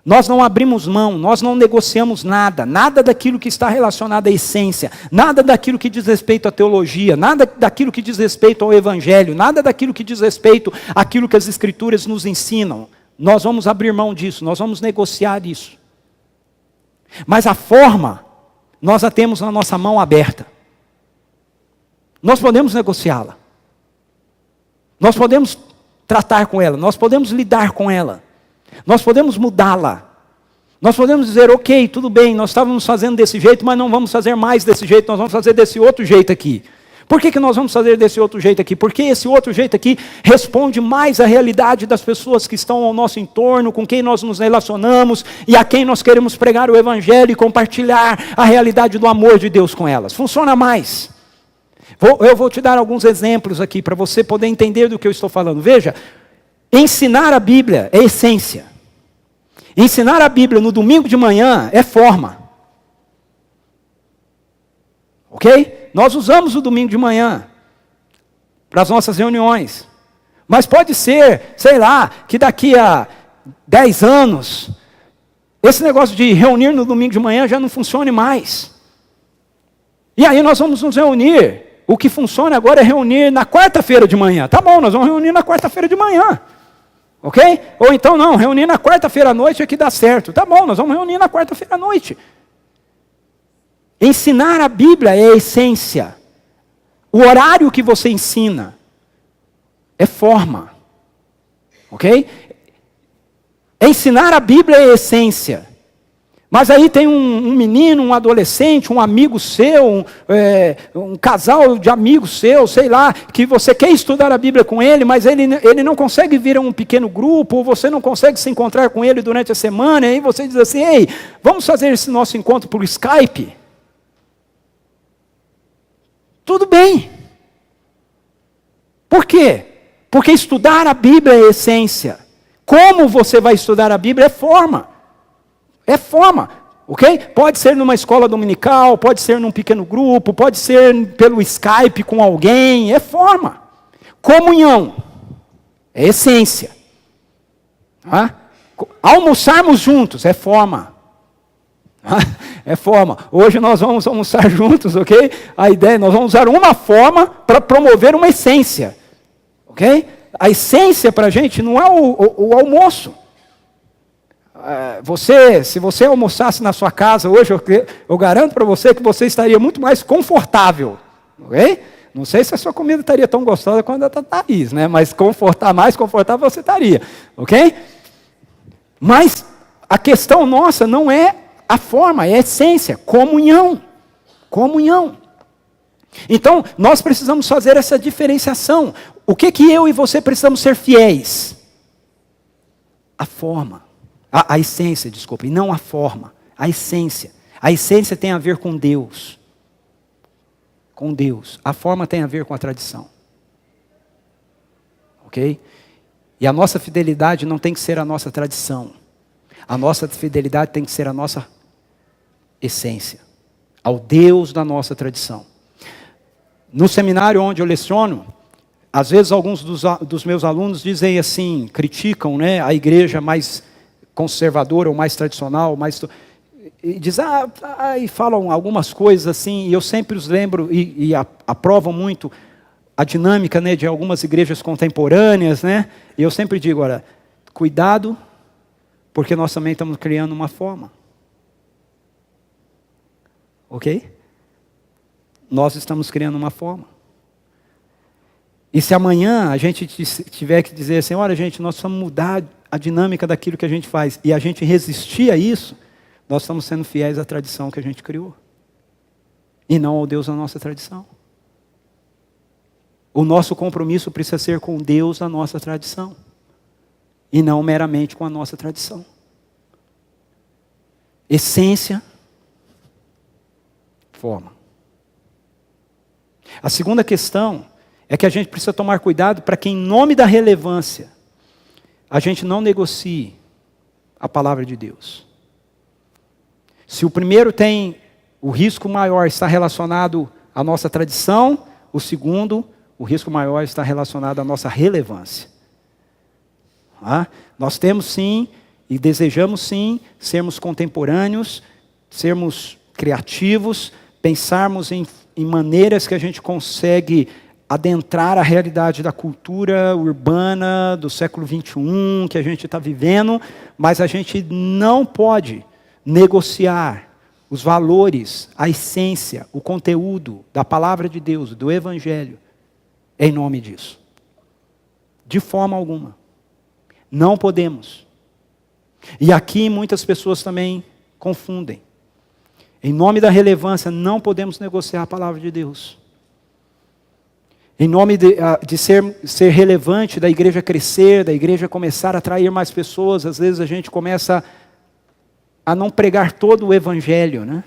Nós não abrimos mão, nós não negociamos nada daquilo que está relacionado à essência, nada daquilo que diz respeito à teologia, nada daquilo que diz respeito ao evangelho, nada daquilo que diz respeito àquilo que as escrituras nos ensinam. Nós vamos abrir mão disso, nós vamos negociar isso. Mas a forma, nós a temos na nossa mão aberta. Nós podemos negociá-la. Nós podemos tratar com ela. Nós podemos lidar com ela. Nós podemos mudá-la. Nós podemos dizer, ok, tudo bem, nós estávamos fazendo desse jeito, mas não vamos fazer mais desse jeito, nós vamos fazer desse outro jeito aqui. Por que nós vamos fazer desse outro jeito aqui? Porque esse outro jeito aqui responde mais à realidade das pessoas que estão ao nosso entorno, com quem nós nos relacionamos e a quem nós queremos pregar o Evangelho e compartilhar a realidade do amor de Deus com elas. Funciona mais. Eu vou te dar alguns exemplos aqui para você poder entender do que eu estou falando. Veja, ensinar a Bíblia é essência. Ensinar a Bíblia no domingo de manhã é forma. Ok? Nós usamos o domingo de manhã para as nossas reuniões. Mas pode ser, sei lá, que daqui a 10 anos, esse negócio de reunir no domingo de manhã já não funcione mais. E aí nós vamos nos reunir. O que funciona agora é reunir na quarta-feira de manhã. Tá bom, nós vamos reunir na quarta-feira de manhã. Ok? Ou então não, reunir na quarta-feira à noite é que dá certo. Tá bom, nós vamos reunir na quarta-feira à noite. Ensinar a Bíblia é a essência. O horário que você ensina é forma. Ok? Ensinar a Bíblia é a essência. Mas aí tem um menino, um adolescente, um amigo seu, um casal de amigos seu, sei lá, que você quer estudar a Bíblia com ele, mas ele não consegue vir a um pequeno grupo, ou você não consegue se encontrar com ele durante a semana, e aí você diz assim, ei, vamos fazer esse nosso encontro por Skype? Tudo bem. Por quê? Porque estudar a Bíblia é a essência. Como você vai estudar a Bíblia é forma. É forma, ok? Pode ser numa escola dominical, pode ser num pequeno grupo, pode ser pelo Skype com alguém, é forma. Comunhão, é essência. Almoçarmos juntos, é forma. É forma. Hoje nós vamos almoçar juntos, ok? A ideia, nós vamos usar uma forma para promover uma essência, ok? A essência para a gente não é o almoço. Se você almoçasse na sua casa hoje, eu garanto para você que você estaria muito mais confortável, ok? Não sei se a sua comida estaria tão gostosa quanto a da Thaís, né? Mas mais confortável você estaria, ok? Mas a questão nossa não é a forma, é a essência, comunhão. Comunhão. Então, nós precisamos fazer essa diferenciação. O que eu e você precisamos ser fiéis? A forma. A essência, desculpa, e não a forma, a essência. A essência tem a ver com Deus. Com Deus. A forma tem a ver com a tradição. Ok? E a nossa fidelidade não tem que ser a nossa tradição. A nossa fidelidade tem que ser a nossa essência. Ao Deus da nossa tradição. No seminário onde eu leciono, às vezes alguns dos meus alunos dizem assim, criticam, né, a igreja mais conservadora ou mais tradicional, e diz, e falam algumas coisas assim, e eu sempre os lembro e aprovam muito a dinâmica, né, de algumas igrejas contemporâneas, né, e eu sempre digo, olha, cuidado, porque nós também estamos criando uma forma. Ok? Nós estamos criando uma forma. E se amanhã a gente tiver que dizer assim, olha gente, nós vamos mudar a dinâmica daquilo que a gente faz, e a gente resistir a isso, nós estamos sendo fiéis à tradição que a gente criou. E não ao Deus da nossa tradição. O nosso compromisso precisa ser com Deus da nossa tradição. E não meramente com a nossa tradição. Essência, forma. A segunda questão é que a gente precisa tomar cuidado para que, em nome da relevância, a gente não negocie a palavra de Deus. Se o primeiro tem o risco maior está relacionado à nossa tradição, o segundo, o risco maior está relacionado à nossa relevância. Nós temos sim, e desejamos sim, sermos contemporâneos, sermos criativos, pensarmos em maneiras que a gente consegue adentrar a realidade da cultura urbana do século XXI que a gente está vivendo, mas a gente não pode negociar os valores, a essência, o conteúdo da palavra de Deus, do Evangelho, em nome disso. De forma alguma. Não podemos. E aqui muitas pessoas também confundem. Em nome da relevância, não podemos negociar a palavra de Deus. Em nome de ser relevante, da igreja crescer, da igreja começar a atrair mais pessoas, às vezes a gente começa a não pregar todo o Evangelho, né?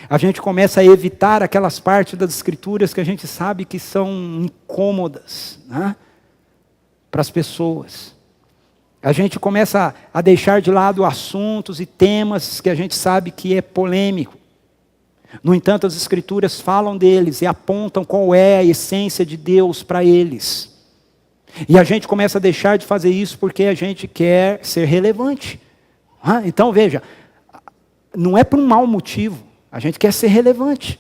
A gente começa a evitar aquelas partes das Escrituras que a gente sabe que são incômodas, né, para as pessoas. A gente começa a deixar de lado assuntos e temas que a gente sabe que é polêmico. No entanto, as Escrituras falam deles e apontam qual é a essência de Deus para eles. E a gente começa a deixar de fazer isso porque a gente quer ser relevante. Então, veja, não é por um mau motivo, a gente quer ser relevante.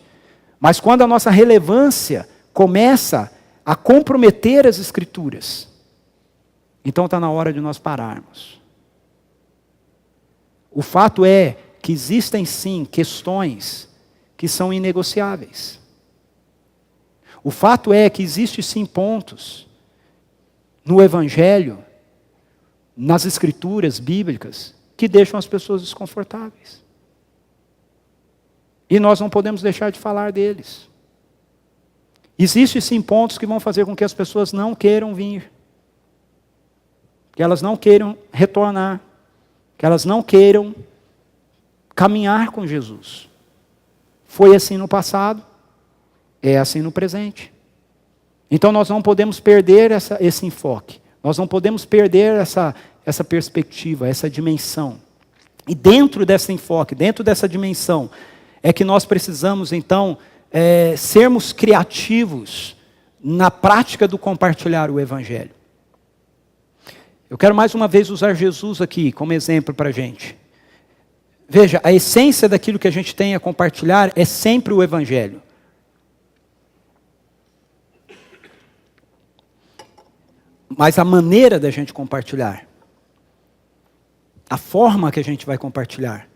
Mas quando a nossa relevância começa a comprometer as Escrituras, então está na hora de nós pararmos. O fato é que existem sim questões que são inegociáveis. O fato é que existem sim pontos no Evangelho, nas Escrituras bíblicas, que deixam as pessoas desconfortáveis. E nós não podemos deixar de falar deles. Existem sim pontos que vão fazer com que as pessoas não queiram vir. Que elas não queiram retornar. Que elas não queiram caminhar com Jesus. Foi assim no passado, é assim no presente. Então nós não podemos perder esse enfoque. Nós não podemos perder essa perspectiva, essa dimensão. E dentro desse enfoque, dentro dessa dimensão, é que nós precisamos então sermos criativos na prática do compartilhar o Evangelho. Eu quero mais uma vez usar Jesus aqui como exemplo para a gente. Veja, a essência daquilo que a gente tem a compartilhar é sempre o Evangelho. Mas a maneira da gente compartilhar, a forma que a gente vai compartilhar,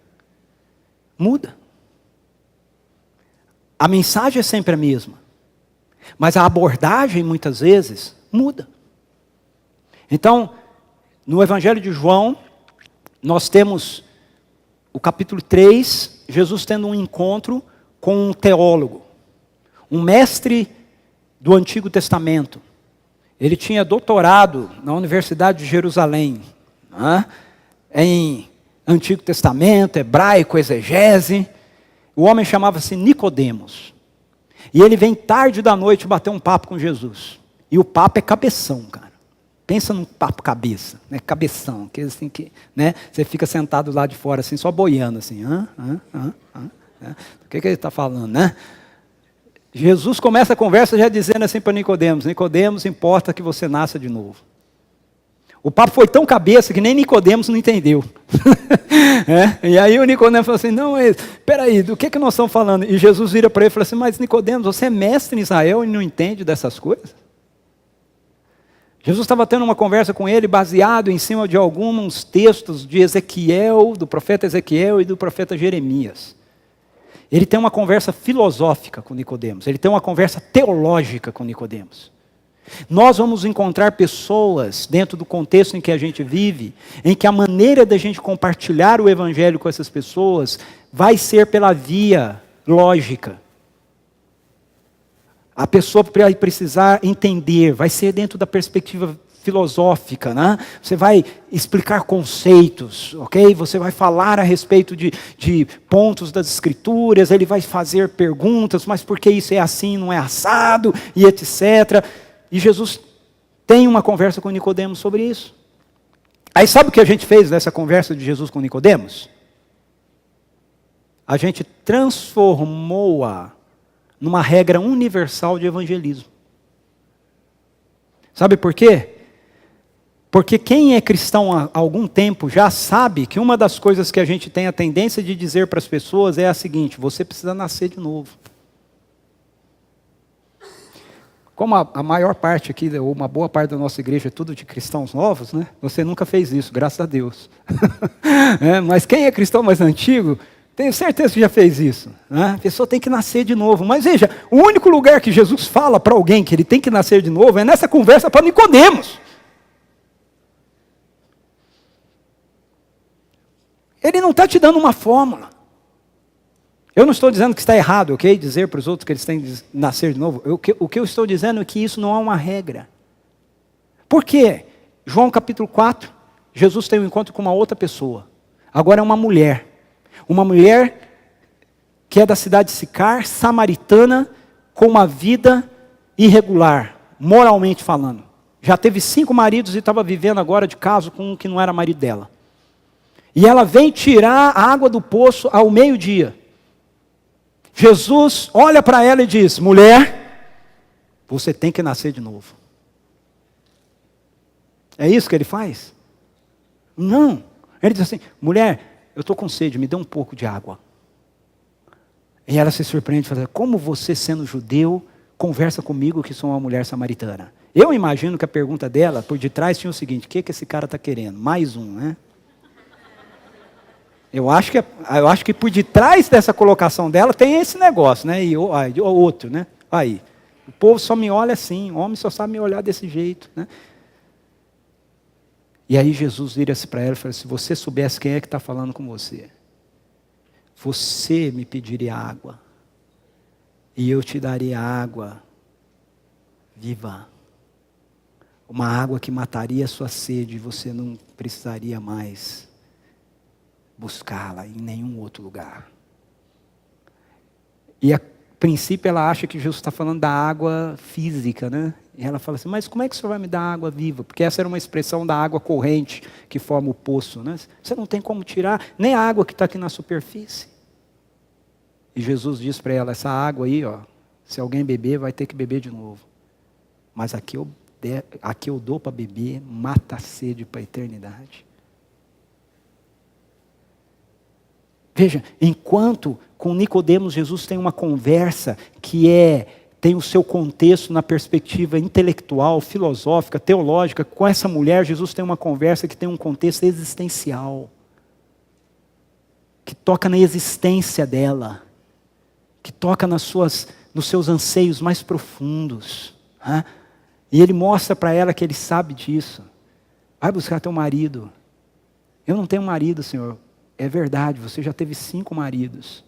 muda. A mensagem é sempre a mesma, mas a abordagem muitas vezes muda. Então, no Evangelho de João, nós temos o capítulo 3, Jesus tendo um encontro com um teólogo, um mestre do Antigo Testamento. Ele tinha doutorado na Universidade de Jerusalém, em Antigo Testamento, hebraico, exegese. O homem chamava-se Nicodemos. E ele vem tarde da noite bater um papo com Jesus. E o papo é cabeção, cara. Pensa num papo cabeça, né? Cabeção, que assim que, né? Você fica sentado lá de fora assim, só boiando assim, né? O que ele está falando, né? Jesus começa a conversa já dizendo assim para Nicodemos: Nicodemos, importa que você nasça de novo. O papo foi tão cabeça que nem Nicodemos não entendeu. E aí o Nicodemos falou assim: não, espera aí, do que nós estamos falando? E Jesus vira para ele e fala assim: mas Nicodemos, você é mestre em Israel e não entende dessas coisas? Jesus estava tendo uma conversa com ele baseado em cima de alguns textos de Ezequiel, do profeta Ezequiel e do profeta Jeremias. Ele tem uma conversa filosófica com Nicodemos, ele tem uma conversa teológica com Nicodemos. Nós vamos encontrar pessoas dentro do contexto em que a gente vive, em que a maneira da gente compartilhar o Evangelho com essas pessoas vai ser pela via lógica. A pessoa vai precisar entender, vai ser dentro da perspectiva filosófica, né? Você vai explicar conceitos, ok? Você vai falar a respeito de pontos das Escrituras, ele vai fazer perguntas, mas por que isso é assim, não é assado, e etc. E Jesus tem uma conversa com Nicodemos sobre isso. Aí sabe o que a gente fez nessa conversa de Jesus com Nicodemos? A gente transformou-a numa regra universal de evangelismo. Sabe por quê? Porque quem é cristão há algum tempo já sabe que uma das coisas que a gente tem a tendência de dizer para as pessoas é a seguinte: você precisa nascer de novo. Como a maior parte aqui, ou uma boa parte da nossa igreja é tudo de cristãos novos, né? Você nunca fez isso, graças a Deus. Mas quem é cristão mais antigo, Tenho certeza que já fez isso. Né? A pessoa tem que nascer de novo. Mas veja, o único lugar que Jesus fala para alguém que ele tem que nascer de novo é nessa conversa para Nicodemos. Ele não está te dando uma fórmula. Eu não estou dizendo que está errado, ok? Dizer para os outros que eles têm que nascer de novo. O que eu estou dizendo é que isso não é uma regra. Por quê? João capítulo 4, Jesus tem um encontro com uma outra pessoa. Agora é uma mulher. Uma mulher que é da cidade de Sicar, samaritana, com uma vida irregular, moralmente falando. Já teve 5 maridos e estava vivendo agora de caso com um que não era marido dela. E ela vem tirar a água do poço ao meio-dia. Jesus olha para ela e diz: mulher, você tem que nascer de novo. É isso que ele faz? Não. Ele diz assim: mulher, eu estou com sede, me dê um pouco de água. E ela se surpreende e fala: como você, sendo judeu, conversa comigo que sou uma mulher samaritana? Eu imagino que a pergunta dela, por detrás, tinha o seguinte: o que esse cara está querendo? Mais um, né? Eu acho que por detrás dessa colocação dela tem esse negócio, né? E outro, né? Aí, o povo só me olha assim, o homem só sabe me olhar desse jeito, né? E aí Jesus vira-se para ela e fala: se você soubesse quem é que está falando com você, você me pediria água, e eu te daria água viva. Uma água que mataria a sua sede, e você não precisaria mais buscá-la em nenhum outro lugar. E a princípio ela acha que Jesus está falando da água física, né? E ela fala assim: mas como é que o Senhor vai me dar água viva? Porque essa era uma expressão da água corrente que forma o poço, né? Você não tem como tirar nem a água que está aqui na superfície. E Jesus diz para ela: essa água aí, ó, se alguém beber, vai ter que beber de novo. Mas aqui eu dou para beber, mata a sede para a eternidade. Veja, enquanto com Nicodemos Jesus tem uma conversa que tem o seu contexto na perspectiva intelectual, filosófica, teológica, com essa mulher Jesus tem uma conversa que tem um contexto existencial, que toca na existência dela, que toca nos seus anseios mais profundos. Né? E ele mostra para ela que ele sabe disso. Vai buscar teu marido. Eu não tenho marido, Senhor. É verdade, você já teve 5 maridos.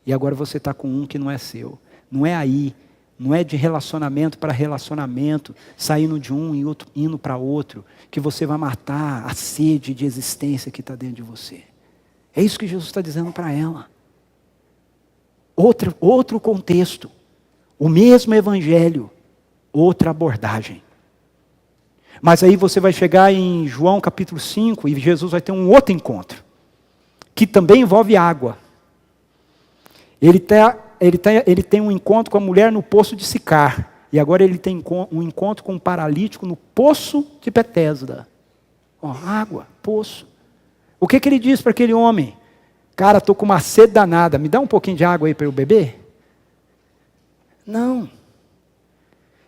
E agora você está com um que não é seu. Não é aí. Não é de relacionamento para relacionamento, saindo de um e outro, indo para outro, que você vai matar a sede de existência que está dentro de você. É isso que Jesus está dizendo para ela. Outro contexto. O mesmo evangelho. Outra abordagem. Mas aí você vai chegar em João capítulo 5 e Jesus vai ter um outro encontro. Que também envolve água. Ele tem um encontro com a mulher no poço de Sicar. E agora ele tem um encontro com um paralítico no poço de Betesda. Ó, água, poço. O que ele diz para aquele homem? Cara, estou com uma sede danada, me dá um pouquinho de água aí para eu beber? Não.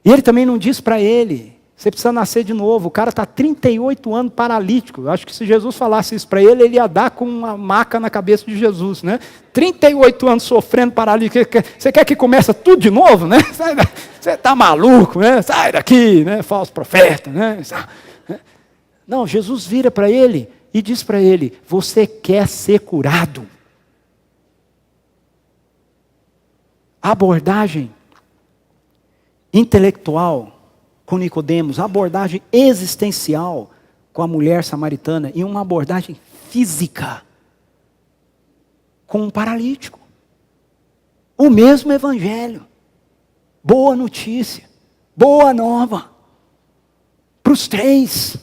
E ele também não diz para ele: você precisa nascer de novo. O cara está 38 anos paralítico. Eu acho que se Jesus falasse isso para ele, ele ia dar com uma maca na cabeça de Jesus, né? 38 anos sofrendo paralítico. Você quer que comece tudo de novo, né? Você está maluco, né? Sai daqui, né? Falso profeta, né? Não, Jesus vira para ele e diz para ele: você quer ser curado. A abordagem intelectual com Nicodemos, a abordagem existencial com a mulher samaritana e uma abordagem física com um paralítico. O mesmo evangelho. Boa notícia, boa nova para os 3,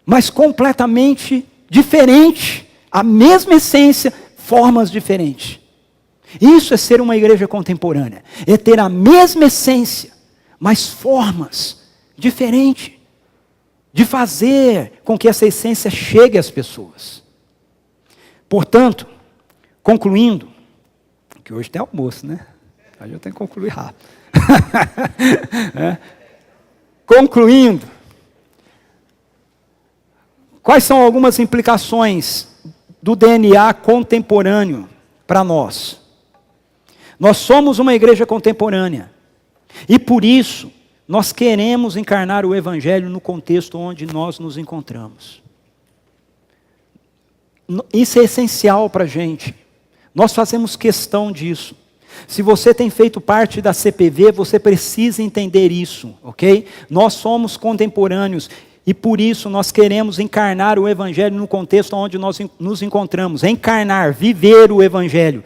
mas completamente diferente, a mesma essência, formas diferentes. Isso é ser uma igreja contemporânea, é ter a mesma essência, mas formas diferentes de fazer com que essa essência chegue às pessoas. Portanto, concluindo, que hoje tem almoço, né? Aí eu tenho que concluir rápido. Concluindo, quais são algumas implicações do DNA contemporâneo para nós. Nós somos uma igreja contemporânea. E por isso, nós queremos encarnar o Evangelho no contexto onde nós nos encontramos. Isso é essencial para a gente. Nós fazemos questão disso. Se você tem feito parte da CPV, você precisa entender isso, ok? Nós somos contemporâneos e por isso nós queremos encarnar o Evangelho no contexto onde nós nos encontramos. Encarnar, viver o Evangelho,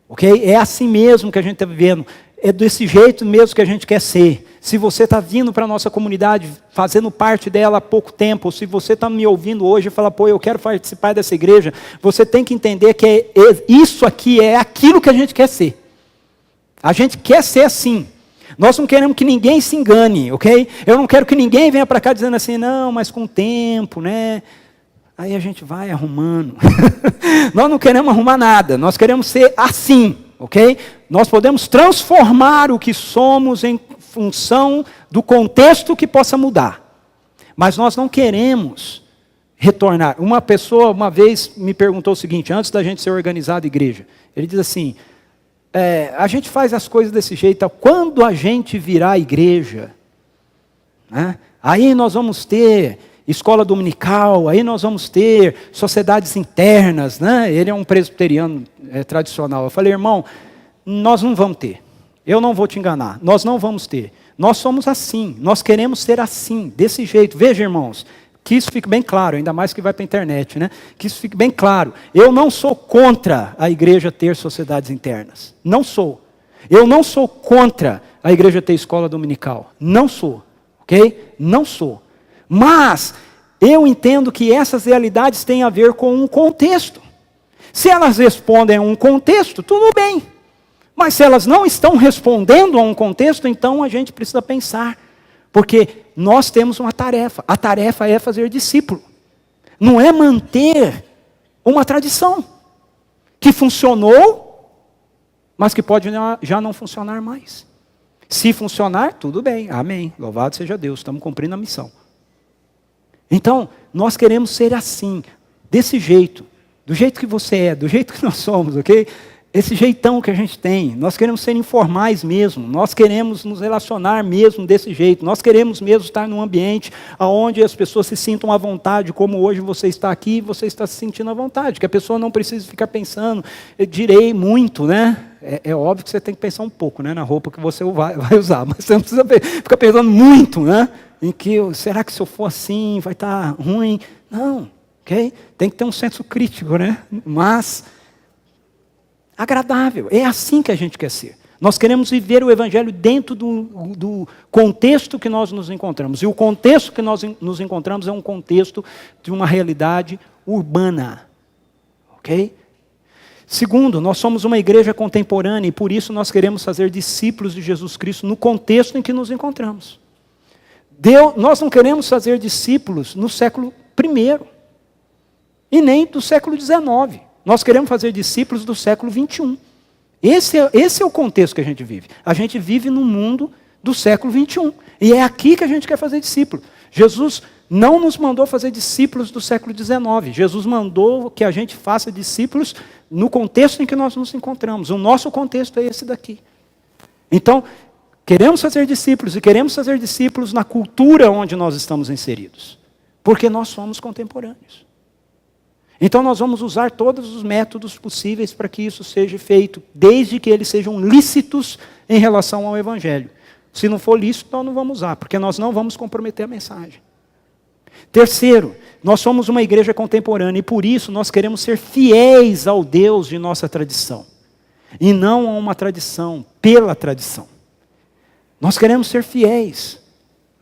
ok? É assim mesmo que a gente está vivendo. É desse jeito mesmo que a gente quer ser. Se você está vindo para a nossa comunidade, fazendo parte dela há pouco tempo, ou se você está me ouvindo hoje e fala, pô, eu quero participar dessa igreja, você tem que entender que isso aqui é aquilo que a gente quer ser. A gente quer ser assim. Nós não queremos que ninguém se engane, ok? Eu não quero que ninguém venha para cá dizendo assim, não, mas com o tempo, né? Aí a gente vai arrumando. Nós não queremos arrumar nada, nós queremos ser assim, ok? Nós podemos transformar o que somos em função do contexto que possa mudar. Mas nós não queremos retornar. Uma pessoa uma vez me perguntou o seguinte, antes da gente ser organizado igreja, ele diz assim, a gente faz as coisas desse jeito, quando a gente virar igreja, né, aí nós vamos ter escola dominical, aí nós vamos ter sociedades internas, né? Ele é um presbiteriano tradicional. Eu falei, irmão, nós não vamos ter. Eu não vou te enganar. Nós não vamos ter. Nós somos assim. Nós queremos ser assim, desse jeito. Veja, irmãos, que isso fique bem claro, ainda mais que vai para a internet, né? Que isso fique bem claro. Eu não sou contra a igreja ter sociedades internas. Não sou. Eu não sou contra a igreja ter escola dominical. Não sou. Ok? Não sou. Mas eu entendo que essas realidades têm a ver com um contexto. Se elas respondem a um contexto, tudo bem. Mas se elas não estão respondendo a um contexto, então a gente precisa pensar. Porque nós temos uma tarefa. A tarefa é fazer discípulo. Não é manter uma tradição que funcionou, mas que pode já não funcionar mais. Se funcionar, tudo bem. Amém. Louvado seja Deus. Estamos cumprindo a missão. Então, nós queremos ser assim, desse jeito, do jeito que você é, do jeito que nós somos, ok? Esse jeitão que a gente tem, nós queremos ser informais mesmo, nós queremos nos relacionar mesmo desse jeito, nós queremos mesmo estar num ambiente onde as pessoas se sintam à vontade, como hoje você está aqui, você está se sentindo à vontade, que a pessoa não precisa ficar pensando, eu direi muito, né? É óbvio que você tem que pensar um pouco, né, na roupa que você vai usar, mas você não precisa ficar pensando muito, né? Em que, será que se eu for assim, vai estar ruim? Não, ok? Tem que ter um senso crítico, né? Mas agradável, é assim que a gente quer ser. Nós queremos viver o Evangelho dentro do contexto que nós nos encontramos. E o contexto que nós nos encontramos é um contexto de uma realidade urbana, ok? Segundo, nós somos uma igreja contemporânea e por isso nós queremos fazer discípulos de Jesus Cristo no contexto em que nos encontramos. Nós não queremos fazer discípulos no século I e nem do século XIX. Nós queremos fazer discípulos do século XXI. Esse é o contexto que a gente vive. A gente vive no mundo do século XXI. E é aqui que a gente quer fazer discípulo. Jesus não nos mandou fazer discípulos do século XIX. Jesus mandou que a gente faça discípulos no contexto em que nós nos encontramos. O nosso contexto é esse daqui. Então, queremos fazer discípulos e queremos fazer discípulos na cultura onde nós estamos inseridos. Porque nós somos contemporâneos. Então nós vamos usar todos os métodos possíveis para que isso seja feito, desde que eles sejam lícitos em relação ao Evangelho. Se não for lícito, nós não vamos usar, porque nós não vamos comprometer a mensagem. Terceiro, nós somos uma igreja contemporânea e por isso nós queremos ser fiéis ao Deus de nossa tradição. E não a uma tradição, pela tradição. Nós queremos ser fiéis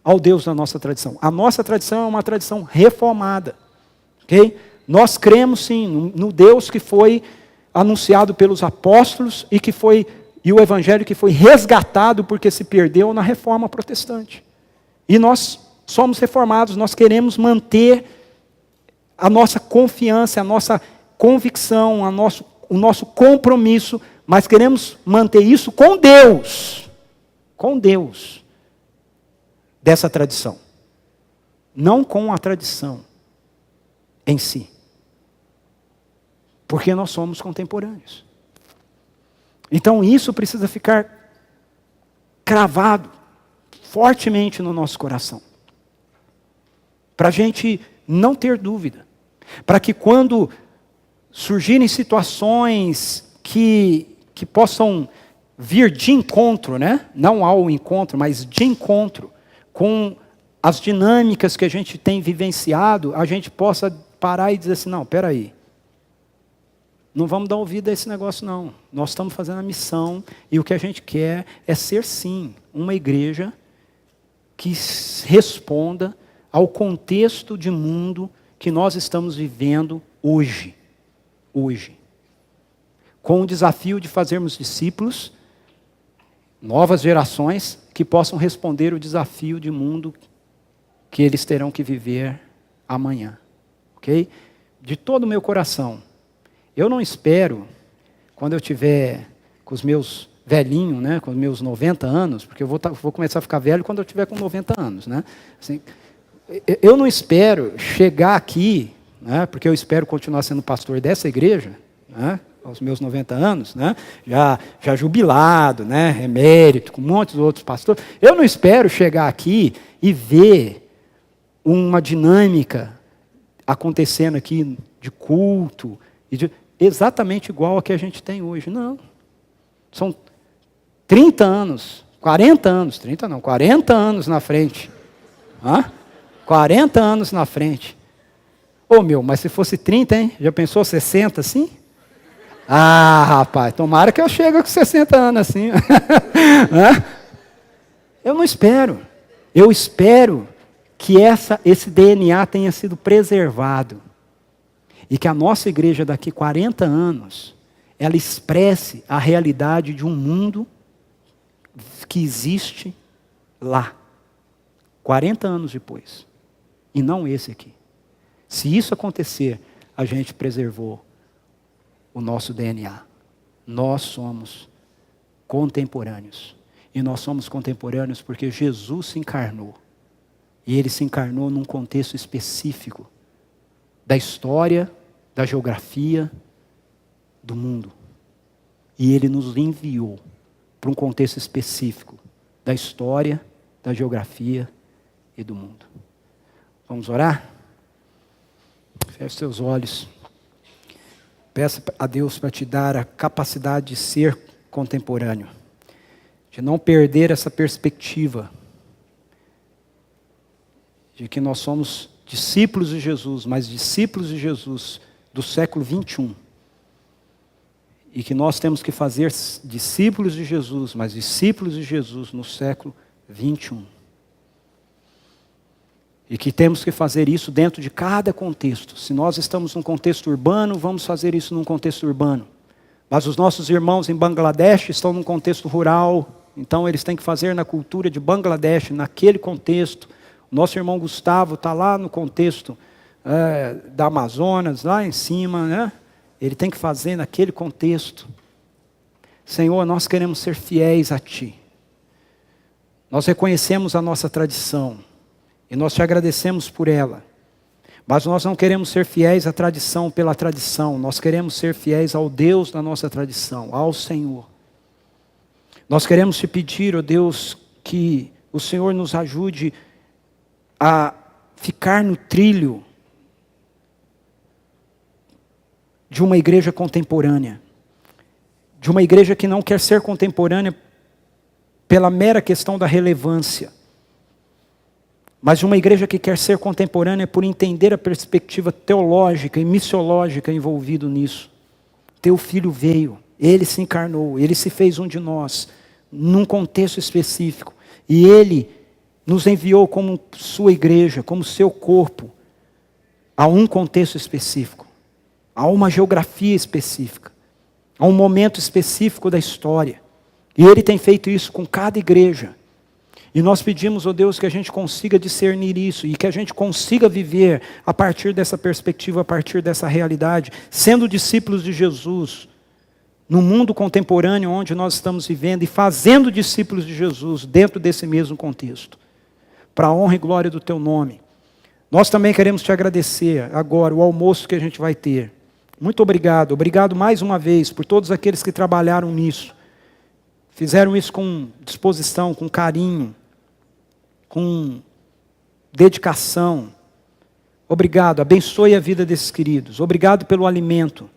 ao Deus da nossa tradição. A nossa tradição é uma tradição reformada, ok? Nós cremos sim no Deus que foi anunciado pelos apóstolos e o evangelho que foi resgatado porque se perdeu na reforma protestante. E nós somos reformados, nós queremos manter a nossa confiança, a nossa convicção, o nosso compromisso, mas queremos manter isso com Deus dessa tradição, não com a tradição em si. Porque nós somos contemporâneos. Então isso precisa ficar cravado fortemente no nosso coração. Para a gente não ter dúvida. Para que quando surgirem situações que possam vir de encontro, né? Não ao encontro, mas de encontro com as dinâmicas que a gente tem vivenciado, a gente possa parar e dizer assim, não, espera aí. Não vamos dar ouvido a esse negócio, não. Nós estamos fazendo a missão e o que a gente quer é ser, sim, uma igreja que responda ao contexto de mundo que nós estamos vivendo hoje. Hoje. Com o desafio de fazermos discípulos, novas gerações que possam responder o desafio de mundo que eles terão que viver amanhã. Ok? De todo o meu coração. Eu não espero, quando eu tiver com os meus velhinhos, né, com os meus 90 anos, porque eu vou começar a ficar velho quando eu tiver com 90 anos. Né? Assim, eu não espero chegar aqui, né, porque eu espero continuar sendo pastor dessa igreja, né, aos meus 90 anos, né, já jubilado, né, emérito, com um monte de outros pastores. Eu não espero chegar aqui e ver uma dinâmica acontecendo aqui de culto, exatamente igual a que a gente tem hoje. Não. São 30 anos, 40 anos, 30 não, 40 anos na frente. 40 anos na frente. Mas se fosse 30, hein? Já pensou 60 assim? Rapaz, tomara que eu chegue com 60 anos assim. Eu não espero. Eu espero que esse DNA tenha sido preservado. E que a nossa igreja daqui 40 anos, ela expresse a realidade de um mundo que existe lá. 40 anos depois. E não esse aqui. Se isso acontecer, a gente preservou o nosso DNA. Nós somos contemporâneos. E nós somos contemporâneos porque Jesus se encarnou. E Ele se encarnou num contexto específico da história, da geografia, do mundo. E Ele nos enviou para um contexto específico da história, da geografia e do mundo. Vamos orar? Feche seus olhos. Peça a Deus para te dar a capacidade de ser contemporâneo. De não perder essa perspectiva. De que nós somos discípulos de Jesus, mas discípulos de Jesus do século 21. E que nós temos que fazer discípulos de Jesus, mas discípulos de Jesus no século 21. E que temos que fazer isso dentro de cada contexto. Se nós estamos num contexto urbano, vamos fazer isso num contexto urbano. Mas os nossos irmãos em Bangladesh estão num contexto rural, então eles têm que fazer na cultura de Bangladesh, naquele contexto. O nosso irmão Gustavo está lá no contexto da Amazonas, lá em cima, né? Ele tem que fazer naquele contexto. Senhor, nós queremos ser fiéis a Ti. Nós reconhecemos a nossa tradição. E nós te agradecemos por ela. Mas nós não queremos ser fiéis à tradição pela tradição. Nós queremos ser fiéis ao Deus da nossa tradição, ao Senhor. Nós queremos te pedir, ó Deus, que o Senhor nos ajude a ficar no trilho de uma igreja contemporânea. De uma igreja que não quer ser contemporânea pela mera questão da relevância. Mas de uma igreja que quer ser contemporânea por entender a perspectiva teológica e missiológica envolvido nisso. Teu filho veio, ele se encarnou, ele se fez um de nós, num contexto específico. E ele nos enviou como sua igreja, como seu corpo, a um contexto específico, a uma geografia específica, a um momento específico da história. E Ele tem feito isso com cada igreja. E nós pedimos, ó Deus, que a gente consiga discernir isso e que a gente consiga viver a partir dessa perspectiva, a partir dessa realidade, sendo discípulos de Jesus, no mundo contemporâneo onde nós estamos vivendo e fazendo discípulos de Jesus dentro desse mesmo contexto. Para a honra e glória do Teu nome. Nós também queremos Te agradecer agora, o almoço que a gente vai ter. Muito obrigado. Obrigado mais uma vez por todos aqueles que trabalharam nisso. Fizeram isso com disposição, com carinho, com dedicação. Obrigado. Abençoe a vida desses queridos. Obrigado pelo alimento.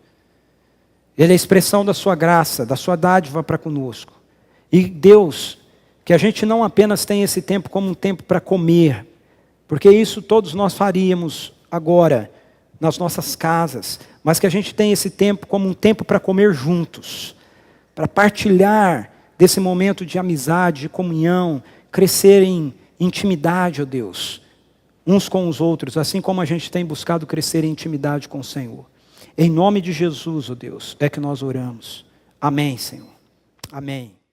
Ele é a expressão da sua graça, da sua dádiva para conosco. E Deus, que a gente não apenas tenha esse tempo como um tempo para comer, porque isso todos nós faríamos agora, nas nossas casas, mas que a gente tenha esse tempo como um tempo para comer juntos, para partilhar desse momento de amizade, de comunhão, crescer em intimidade, ó Deus, uns com os outros, assim como a gente tem buscado crescer em intimidade com o Senhor. Em nome de Jesus, ó Deus, é que nós oramos. Amém, Senhor. Amém.